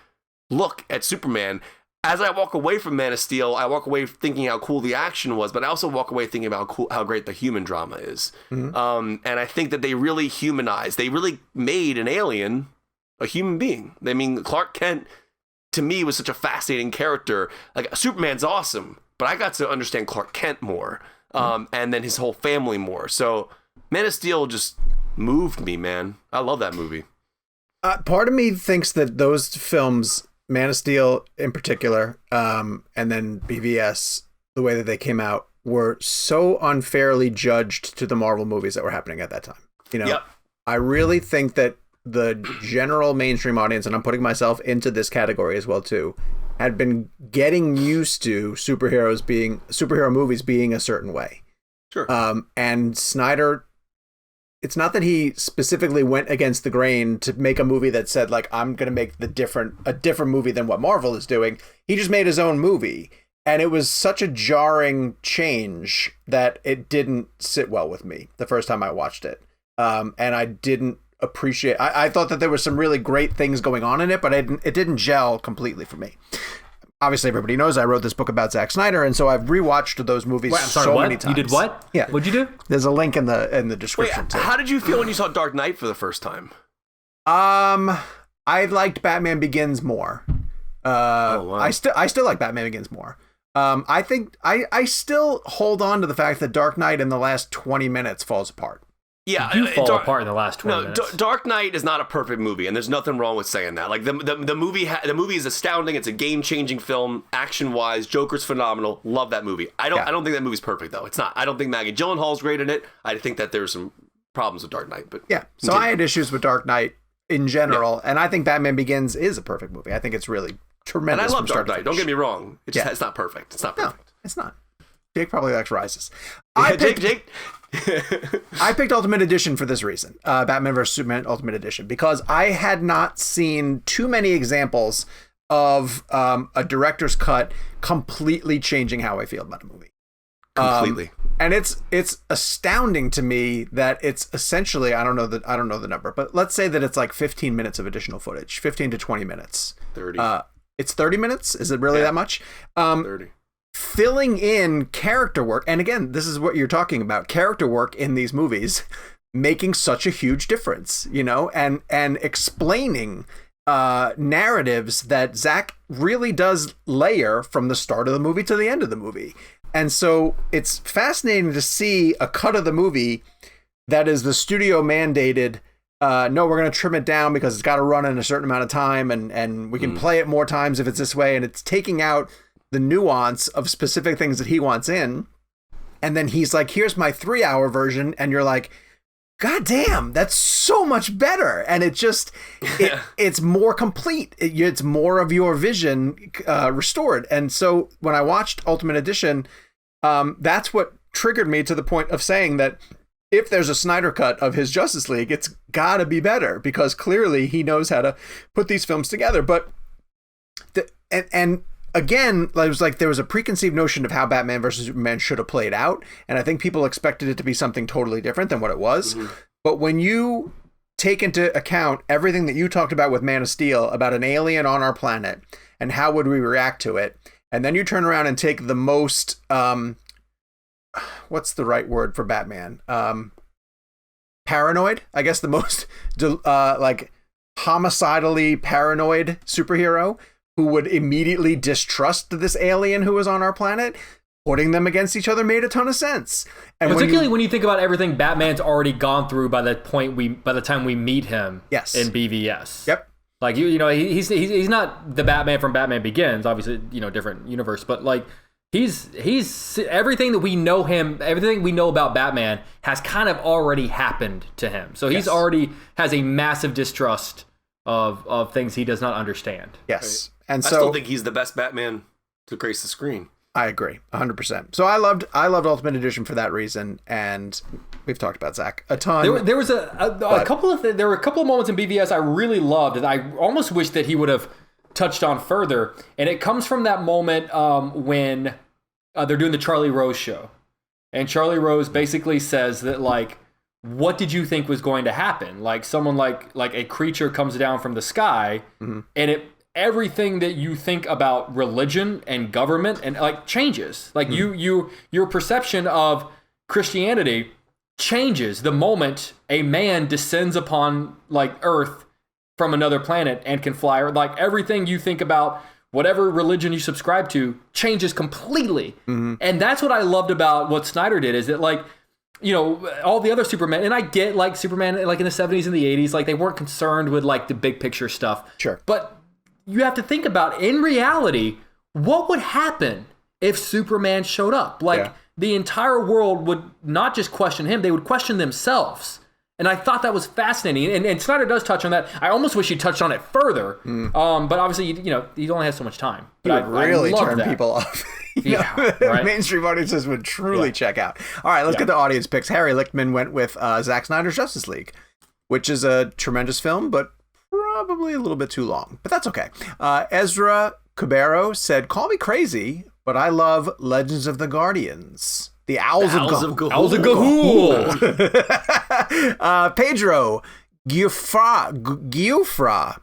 Speaker 3: look at Superman. As I walk away from Man of Steel, I walk away thinking how cool the action was, but I also walk away thinking about how great the human drama is. And I think that they really humanized. They really made an alien a human being. I mean, Clark Kent, to me, was such a fascinating character. Like, Superman's awesome, but I got to understand Clark Kent more, and then his whole family more. So Man of Steel just moved me, man. I love that movie.
Speaker 1: Part of me thinks that those films, Man of Steel in particular, and then BVS, the way that they came out, were so unfairly judged to the Marvel movies that were happening at that time. You know,
Speaker 3: Yep.
Speaker 1: I really think that the general mainstream audience, and I'm putting myself into this category as well too, had been getting used to superhero movies being a certain way.
Speaker 3: Sure.
Speaker 1: And Snyder, it's not that he specifically went against the grain to make a movie that said, like, I'm going to make a different movie than what Marvel is doing. He just made his own movie. And it was such a jarring change that it didn't sit well with me the first time I watched it. And I didn't appreciate, I thought that there were some really great things going on in it, but it didn't gel completely for me. Obviously, everybody knows I wrote this book about Zack Snyder, and so I've rewatched those movies many times.
Speaker 2: You did what?
Speaker 1: Yeah.
Speaker 2: What'd you do?
Speaker 1: There's a link in the description.
Speaker 3: Wait, how did you feel when you saw Dark Knight for the first time?
Speaker 1: I liked Batman Begins more.
Speaker 3: Wow.
Speaker 1: I still like Batman Begins more. I think I still hold on to the fact that Dark Knight in the last 20 minutes falls apart.
Speaker 3: Yeah,
Speaker 2: do fall apart in the last 20 minutes.
Speaker 3: Dark Knight is not a perfect movie, and there's nothing wrong with saying that. Like the movie is astounding. It's a game-changing film, action-wise. Joker's phenomenal. Love that movie. I don't think that movie's perfect though. It's not. I don't think Maggie Gyllenhaal's great in it. I think that there's some problems with Dark Knight, but
Speaker 1: yeah. So I had issues with Dark Knight in general, and I think Batman Begins is a perfect movie. I think it's really tremendous.
Speaker 3: And I love Dark Knight. Don't get me wrong. It's not perfect. It's not perfect.
Speaker 1: No, it's not. Jake probably likes Rises.
Speaker 3: Jake.
Speaker 1: I picked Ultimate Edition for this reason, Batman vs. Superman Ultimate Edition, because I had not seen too many examples of a director's cut completely changing how I feel about a movie.
Speaker 3: Completely.
Speaker 1: And it's astounding to me that it's essentially, I don't know the number, but let's say that it's like 15 minutes of additional footage, 15 to 20 minutes.
Speaker 3: 30.
Speaker 1: It's 30 minutes? Is it really that much?
Speaker 3: 30.
Speaker 1: Filling in character work, and again, this is what you're talking about, character work in these movies making such a huge difference, you know, and explaining narratives that Zack really does layer from the start of the movie to the end of the movie. And so it's fascinating to see a cut of the movie that is the studio mandated, no, we're going to trim it down because it's got to run in a certain amount of time, and we can play it more times if it's this way, and it's taking out the nuance of specific things that he wants in. And then he's like, here's my 3-hour version. And you're like, God damn, that's so much better. And it just, it's more complete. It's more of your vision restored. And so when I watched Ultimate Edition, that's what triggered me to the point of saying that if there's a Snyder cut of his Justice League, it's gotta be better, because clearly he knows how to put these films together. But again, there was a preconceived notion of how Batman versus Superman should have played out, and I think people expected it to be something totally different than what it was. Mm-hmm. But when you take into account everything that you talked about with Man of Steel, about an alien on our planet, and how would we react to it, and then you turn around and take the most, what's the right word for Batman? Paranoid, I guess, the most, homicidally paranoid superhero, who would immediately distrust this alien who was on our planet, putting them against each other made a ton of sense. And
Speaker 2: particularly when you think about everything Batman's already gone through by the time we meet him in BVS.
Speaker 1: Yep.
Speaker 2: Like, you know, he's not the Batman from Batman Begins, obviously, you know, different universe, but like he's everything that we know everything we know about Batman has kind of already happened to him. So he's already has a massive distrust of things he does not understand.
Speaker 1: Yes.
Speaker 3: Right.
Speaker 1: And so
Speaker 3: I still think he's the best Batman to grace the screen.
Speaker 1: I agree 100%. So I loved Ultimate Edition for that reason, and we've talked about Zack a ton.
Speaker 2: There were a couple of moments in BVS I really loved that I almost wish that he would have touched on further, and it comes from that moment when they're doing the Charlie Rose show, and Charlie Rose basically says that, like, what did you think was going to happen? Like, someone like a creature comes down from the sky, and everything that you think about religion and government and like changes. Like your perception of Christianity changes the moment a man descends upon like Earth from another planet and can fly. Or like everything you think about whatever religion you subscribe to changes completely. And that's what I loved about what Snyder did, is that, like, you know, all the other Superman, and I get like Superman like in the 70s and the 80s, like they weren't concerned with like the big picture stuff.
Speaker 1: Sure.
Speaker 2: But you have to think about, in reality, what would happen if Superman showed up? Like, the entire world would not just question him, they would question themselves. And I thought that was fascinating. And Snyder does touch on that. I almost wish he touched on it further. But obviously, you know, he only has so much time. But
Speaker 1: he would really turn people off.
Speaker 2: Right?
Speaker 1: Mainstream audiences would truly check out. All right, let's get the audience picks. Harry Lichtman went with Zack Snyder's Justice League, which is a tremendous film, but probably a little bit too long, but that's okay. Ezra Cabero said, call me crazy, but I love Legends of the Guardians. The Owls of Ga'Hoole.
Speaker 2: Owls of Ga'Hoole.
Speaker 1: Pedro Giuffra.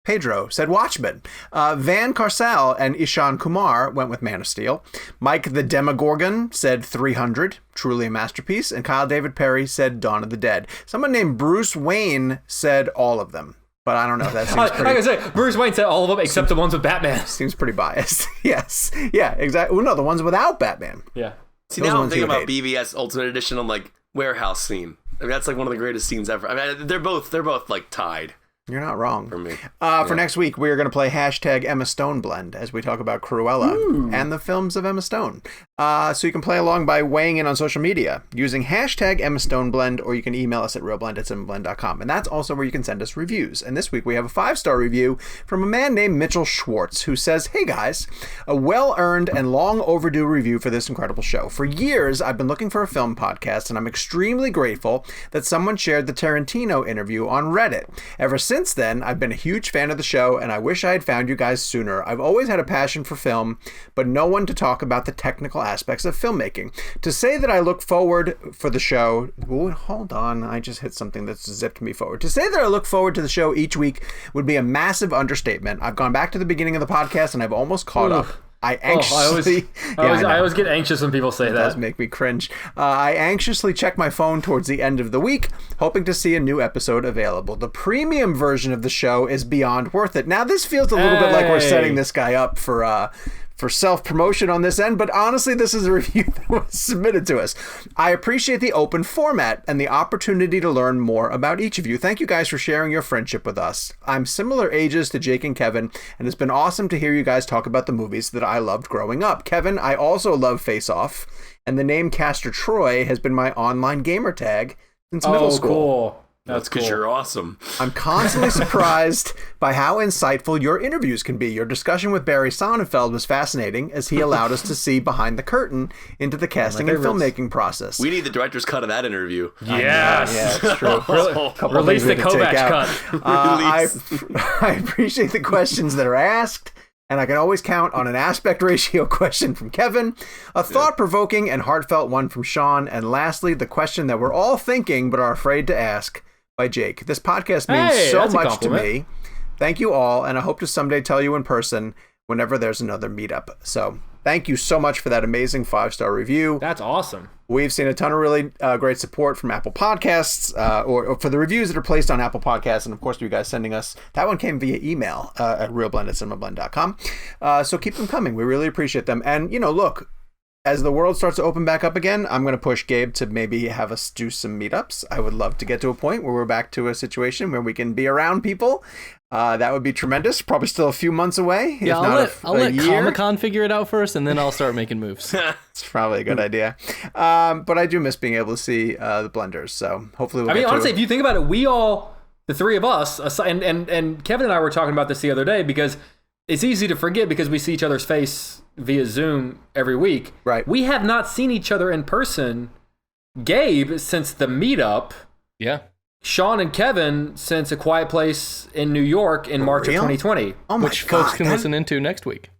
Speaker 1: Pedro said Watchmen. Van Carsell and Ishan Kumar went with Man of Steel. Mike the Demogorgon said 300, truly a masterpiece. And Kyle David Perry said Dawn of the Dead. Someone named Bruce Wayne said all of them. But I don't know. That seems pretty...
Speaker 2: I was gonna say, Bruce Wayne said all of them except the ones with Batman.
Speaker 1: Seems pretty biased. Yes. Yeah, exactly. Well, no, the ones without Batman.
Speaker 2: Yeah.
Speaker 3: See, now I'm thinking about BVS Ultimate Edition. I'm like, warehouse scene. I mean, that's like one of the greatest scenes ever. I mean, they're both like tied.
Speaker 1: You're not wrong.
Speaker 3: For me.
Speaker 1: For next week, we're going to play hashtag Emma Stone Blend as we talk about Cruella and the films of Emma Stone. So you can play along by weighing in on social media using hashtag Emma Stone Blend, or you can email us at realblend@cinemablend.com. And that's also where you can send us reviews. And this week we have a 5-star review from a man named Mitchell Schwartz, who says, "Hey guys, a well-earned and long overdue review for this incredible show. For years, I've been looking for a film podcast, and I'm extremely grateful that someone shared the Tarantino interview on Reddit. Ever since then, I've been a huge fan of the show, and I wish I had found you guys sooner. I've always had a passion for film, but no one to talk about the technical aspects of filmmaking. To say that I look forward for the show..." Ooh, hold on, I just hit something that's zipped me forward. "To say that I look forward to the show each week would be a massive understatement. I've gone back to the beginning of the podcast, and I've almost caught up. I
Speaker 2: always get anxious when people say that.
Speaker 1: It does make me cringe. I anxiously check my phone towards the end of the week, hoping to see a new episode available. The premium version of the show is beyond worth it." Now, this feels a little bit like we're setting this guy up for self-promotion on this end, but honestly, this is a review that was submitted to us. "I appreciate the open format and the opportunity to learn more about each of you. Thank you guys for sharing your friendship with us. I'm similar ages to Jake and Kevin, and it's been awesome to hear you guys talk about the movies that I loved growing up. Kevin, I also love Face Off, and the name Castor Troy has been my online gamer tag since middle school."
Speaker 2: Cool.
Speaker 3: That's because you're awesome.
Speaker 1: "I'm constantly surprised by how insightful your interviews can be. Your discussion with Barry Sonnenfeld was fascinating, as he allowed us to see behind the curtain into the casting and filmmaking process."
Speaker 3: We need the director's cut of that interview.
Speaker 2: Yes.
Speaker 1: Yeah, it's true.
Speaker 2: Release the Kovacs cut.
Speaker 1: I appreciate the questions that are asked, and I can always count on an aspect ratio question from Kevin, a thought-provoking and heartfelt one from Sean, and lastly, the question that we're all thinking but are afraid to ask, by Jake. This podcast means so much to me. Thank you all, and I hope to someday tell you in person whenever there's another meetup." So thank you so much for that amazing 5-star review.
Speaker 2: That's awesome.
Speaker 1: We've seen a ton of really great support from Apple Podcasts, or for the reviews that are placed on Apple Podcasts, and of course you guys sending us. That one came via email at realblend@cinemablend.com. So keep them coming. We really appreciate them. And, look, as the world starts to open back up again, I'm going to push Gabe to maybe have us do some meetups. I would love to get to a point where we're back to a situation where we can be around people. That would be tremendous. Probably still a few months away.
Speaker 4: Yeah, I'll let Comic-Con figure it out first, and then I'll start making moves.
Speaker 1: It's probably a good idea. But I do miss being able to see the blenders. So hopefully we'll
Speaker 2: honestly, if you think about it, we all, the three of us, and Kevin and I were talking about this the other day, because it's easy to forget because we see each other's face via Zoom every week.
Speaker 1: Right.
Speaker 2: We have not seen each other in person, Gabe, since the meetup.
Speaker 4: Yeah.
Speaker 2: Sean and Kevin since A Quiet Place in New York in March of 2020.
Speaker 1: Oh my
Speaker 4: which
Speaker 1: God,
Speaker 4: folks can listen into next week.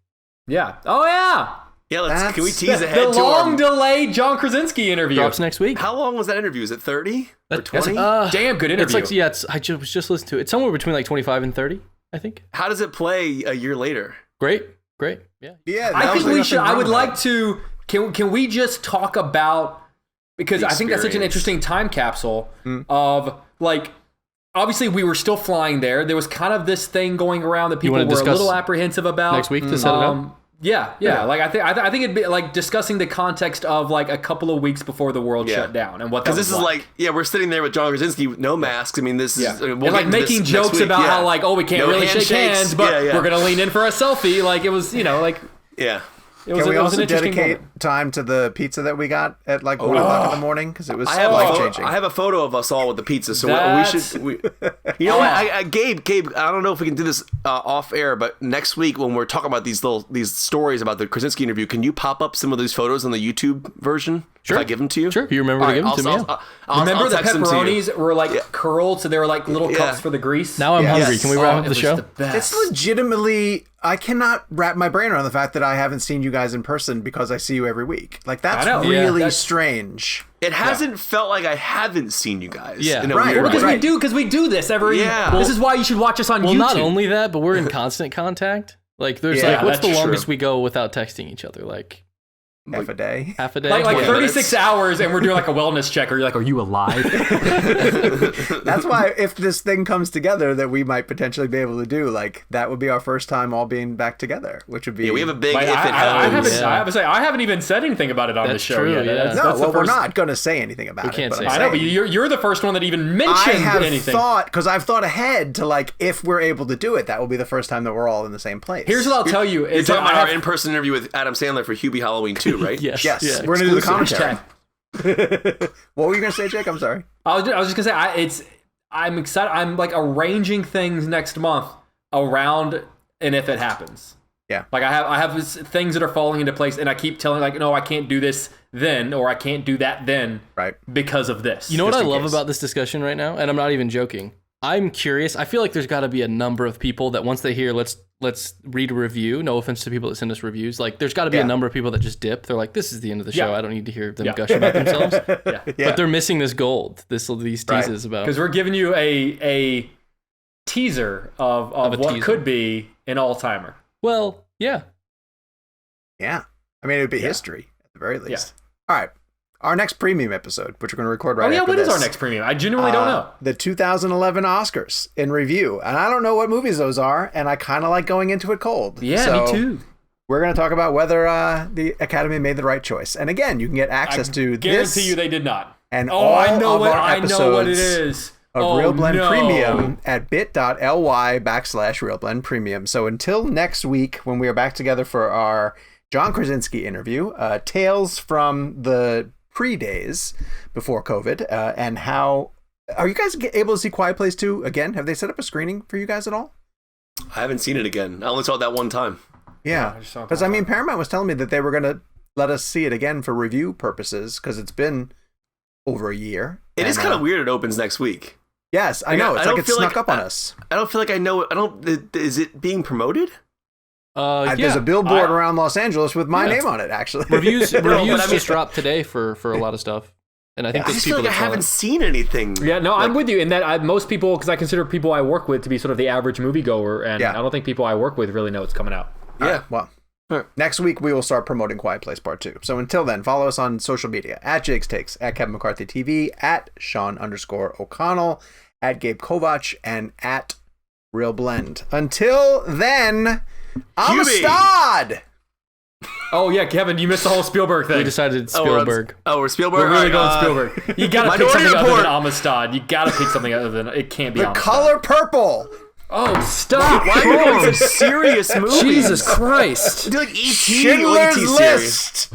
Speaker 2: Yeah. Oh, yeah.
Speaker 3: Yeah, can we tease ahead
Speaker 2: the
Speaker 3: to
Speaker 2: long delayed John Krasinski interview.
Speaker 4: Drops next week.
Speaker 3: How long was that interview? Is it 30 or 20?
Speaker 2: Damn good interview.
Speaker 4: It's like, I was just listened to it. It's somewhere between like 25 and 30, I think.
Speaker 3: How does it play a year later?
Speaker 4: Great. Yeah.
Speaker 2: I think we should. I would like to. Can we just talk about, because I think that's such an interesting time capsule of, like, obviously we were still flying there. There was kind of this thing going around that people were a little apprehensive about
Speaker 4: next week to set it up.
Speaker 2: Yeah. Like I think it'd be like discussing the context of like a couple of weeks before the world shut down and what that was.
Speaker 3: Because this is like, we're sitting there with John Krasinski with no masks. I mean, this is
Speaker 2: and like making jokes about how like, oh, we can't really shake hands, but we're gonna lean in for a selfie. Like it was, like
Speaker 1: Can we also dedicate time to the pizza that we got at like 1 o'clock in the morning? Because it was life-changing.
Speaker 3: I have a photo of us all with the pizza, so we should. You know what, Gabe? I don't know if we can do this off air, but next week when we're talking about these stories about the Krasinski interview, can you pop up some of these photos on the YouTube version?
Speaker 4: Sure.
Speaker 3: If I give them to you?
Speaker 4: Sure. If you remember to give them to me.
Speaker 2: Remember the pepperonis were like curled, so they were like little cups for the grease?
Speaker 4: Now I'm hungry. Can we wrap up the show?
Speaker 1: It's legitimately, I cannot wrap my brain around the fact that I haven't seen you guys in person because I see you every week. Like, that's really strange.
Speaker 3: It hasn't felt like I haven't seen you guys.
Speaker 1: Yeah,
Speaker 3: in a weird way.
Speaker 2: Because we do this every. Yeah. This is why you should watch us on YouTube.
Speaker 4: Well, not only that, but we're in constant contact. Like, there's what's the longest we go without texting each other? Like,
Speaker 1: half a day.
Speaker 4: Half a day.
Speaker 2: Like
Speaker 3: 20
Speaker 2: 36
Speaker 3: minutes.
Speaker 2: hours, and we're doing like a wellness check. Or you're like, are you alive?
Speaker 1: That's why if this thing comes together that we might potentially be able to do, like that would be our first time all being back together, which would be.
Speaker 3: Yeah, we have a big
Speaker 2: Like,
Speaker 3: if it
Speaker 2: I
Speaker 3: happens.
Speaker 2: haven't even said anything about it on the
Speaker 4: That's
Speaker 2: show
Speaker 4: true,
Speaker 2: yet.
Speaker 4: yeah.
Speaker 2: That's the
Speaker 1: we're
Speaker 2: first-
Speaker 1: not going to say anything about it.
Speaker 4: can't
Speaker 1: but
Speaker 4: say
Speaker 1: I'm
Speaker 2: I know, but
Speaker 1: saying-
Speaker 2: you're the first one that even
Speaker 1: I
Speaker 2: mentioned
Speaker 1: have
Speaker 2: anything.
Speaker 1: thought, because I've thought ahead to like, if we're able to do it, that will be the first time that we're all in the same place.
Speaker 2: Here's what I'll tell you:
Speaker 3: You're
Speaker 2: is
Speaker 3: talking
Speaker 2: that
Speaker 3: about
Speaker 2: I
Speaker 3: our
Speaker 2: have
Speaker 3: in-person interview with Adam Sandler for Hubie Halloween 2, right?
Speaker 4: Yes.
Speaker 1: Yes,
Speaker 4: Yeah,
Speaker 1: we're going to do the
Speaker 4: exclusive.
Speaker 1: commentary. What were you going to say, Jake? I'm sorry.
Speaker 2: I was just gonna say I'm excited. I'm like arranging things next month around and if it happens.
Speaker 1: Yeah.
Speaker 2: Like I have things that are falling into place, and I keep telling like, no, I can't do this then, or I can't do that then,
Speaker 1: Right.
Speaker 2: because of this.
Speaker 4: You know what
Speaker 1: Just
Speaker 4: I
Speaker 1: in
Speaker 4: love
Speaker 1: case.
Speaker 4: about this discussion right now, and I'm not even joking. I'm curious. I feel like there's got to be a number of people that once they hear let's read a review. No offense to people that send us reviews. Like there's got to be
Speaker 1: Yeah.
Speaker 4: a number of people that just dip. They're like, this is the end of the show.
Speaker 2: Yeah.
Speaker 4: I don't need to hear them
Speaker 2: Yeah.
Speaker 4: gush about themselves.
Speaker 2: Yeah.
Speaker 1: Yeah.
Speaker 4: But they're missing this gold. These teases about.
Speaker 2: Because we're giving you a teaser of
Speaker 4: a
Speaker 2: what
Speaker 4: teaser.
Speaker 2: could be an all-timer.
Speaker 4: Well, yeah.
Speaker 1: Yeah. I mean, it would be history at the very least. All right. Our next premium episode, which we're going to record right
Speaker 2: Oh yeah,
Speaker 1: after
Speaker 2: what is
Speaker 1: this.
Speaker 2: our next premium? I genuinely don't know.
Speaker 1: The 2011 Oscars in review. And I don't know what movies those are, and I kind of like going into it cold.
Speaker 2: Yeah,
Speaker 1: So
Speaker 2: me too.
Speaker 1: We're going to talk about whether the Academy made the right choice. And again, you can get access to
Speaker 2: Guarantee
Speaker 1: this
Speaker 2: you they did not.
Speaker 1: and
Speaker 2: Oh,
Speaker 1: all
Speaker 2: I know
Speaker 1: of
Speaker 2: what
Speaker 1: our
Speaker 2: I know what it
Speaker 1: episodes
Speaker 2: is.
Speaker 1: of
Speaker 2: Oh,
Speaker 1: Real Blend
Speaker 2: no.
Speaker 1: Premium at bit.ly/Real Blend Premium. So until next week, when we are back together for our John Krasinski interview, Tales from the pre-days before COVID, and how... Are you guys able to see Quiet Place 2 again? Have they set up a screening for you guys at all?
Speaker 3: I haven't seen it again. I only saw it that one time.
Speaker 1: Yeah,
Speaker 2: I just saw it
Speaker 1: because
Speaker 2: that
Speaker 1: I mean, Paramount was telling me that they were going to let us see it again for review purposes, because it's been over a year.
Speaker 3: It is kind of weird it opens next week.
Speaker 1: Yes, I
Speaker 3: Like,
Speaker 1: know.
Speaker 3: I
Speaker 1: It's
Speaker 3: don't
Speaker 1: like it
Speaker 3: feel
Speaker 1: snuck
Speaker 3: like-
Speaker 1: up on us.
Speaker 3: I don't feel like I know. Is it being promoted?
Speaker 1: There's a billboard around Los Angeles with my
Speaker 4: Yeah.
Speaker 1: name on it, actually.
Speaker 4: Reviews
Speaker 3: but I mean-
Speaker 4: just dropped today for a lot of stuff. And I think
Speaker 3: I
Speaker 4: there's
Speaker 3: just feel
Speaker 4: people
Speaker 3: like I
Speaker 4: that saw
Speaker 3: haven't
Speaker 4: it.
Speaker 3: seen anything.
Speaker 2: Yeah, no, I'm with you in that most people, because I consider people I work with to be sort of the average moviegoer, and
Speaker 1: Yeah.
Speaker 2: I don't think people I work with really know it's coming out.
Speaker 3: Yeah.
Speaker 1: Well,
Speaker 3: All right.
Speaker 1: next week we will start promoting Quiet Place Part 2. So until then, follow us on social media at Jake's Takes, at Kevin McCarthy TV, at Sean_O'Connell, at Gabe Kovach, and at Real Blend. Until then, I'm
Speaker 3: Hubie.
Speaker 1: Amistad!
Speaker 2: Oh yeah, Kevin, you missed the whole Spielberg thing.
Speaker 4: We decided Spielberg.
Speaker 3: We're Spielberg.
Speaker 2: We're really
Speaker 3: All
Speaker 2: going
Speaker 3: right,
Speaker 2: Spielberg. You gotta pick
Speaker 3: Minority
Speaker 2: something other
Speaker 3: Report.
Speaker 2: than Amistad. You gotta pick something other than it can't be
Speaker 1: The
Speaker 2: Amistad.
Speaker 1: color purple!
Speaker 2: Oh, stop!
Speaker 3: Why are we doing such serious movies?
Speaker 4: Jesus Christ.
Speaker 3: Do like E.T.
Speaker 1: Schindler's
Speaker 3: or E.T. series.
Speaker 1: List!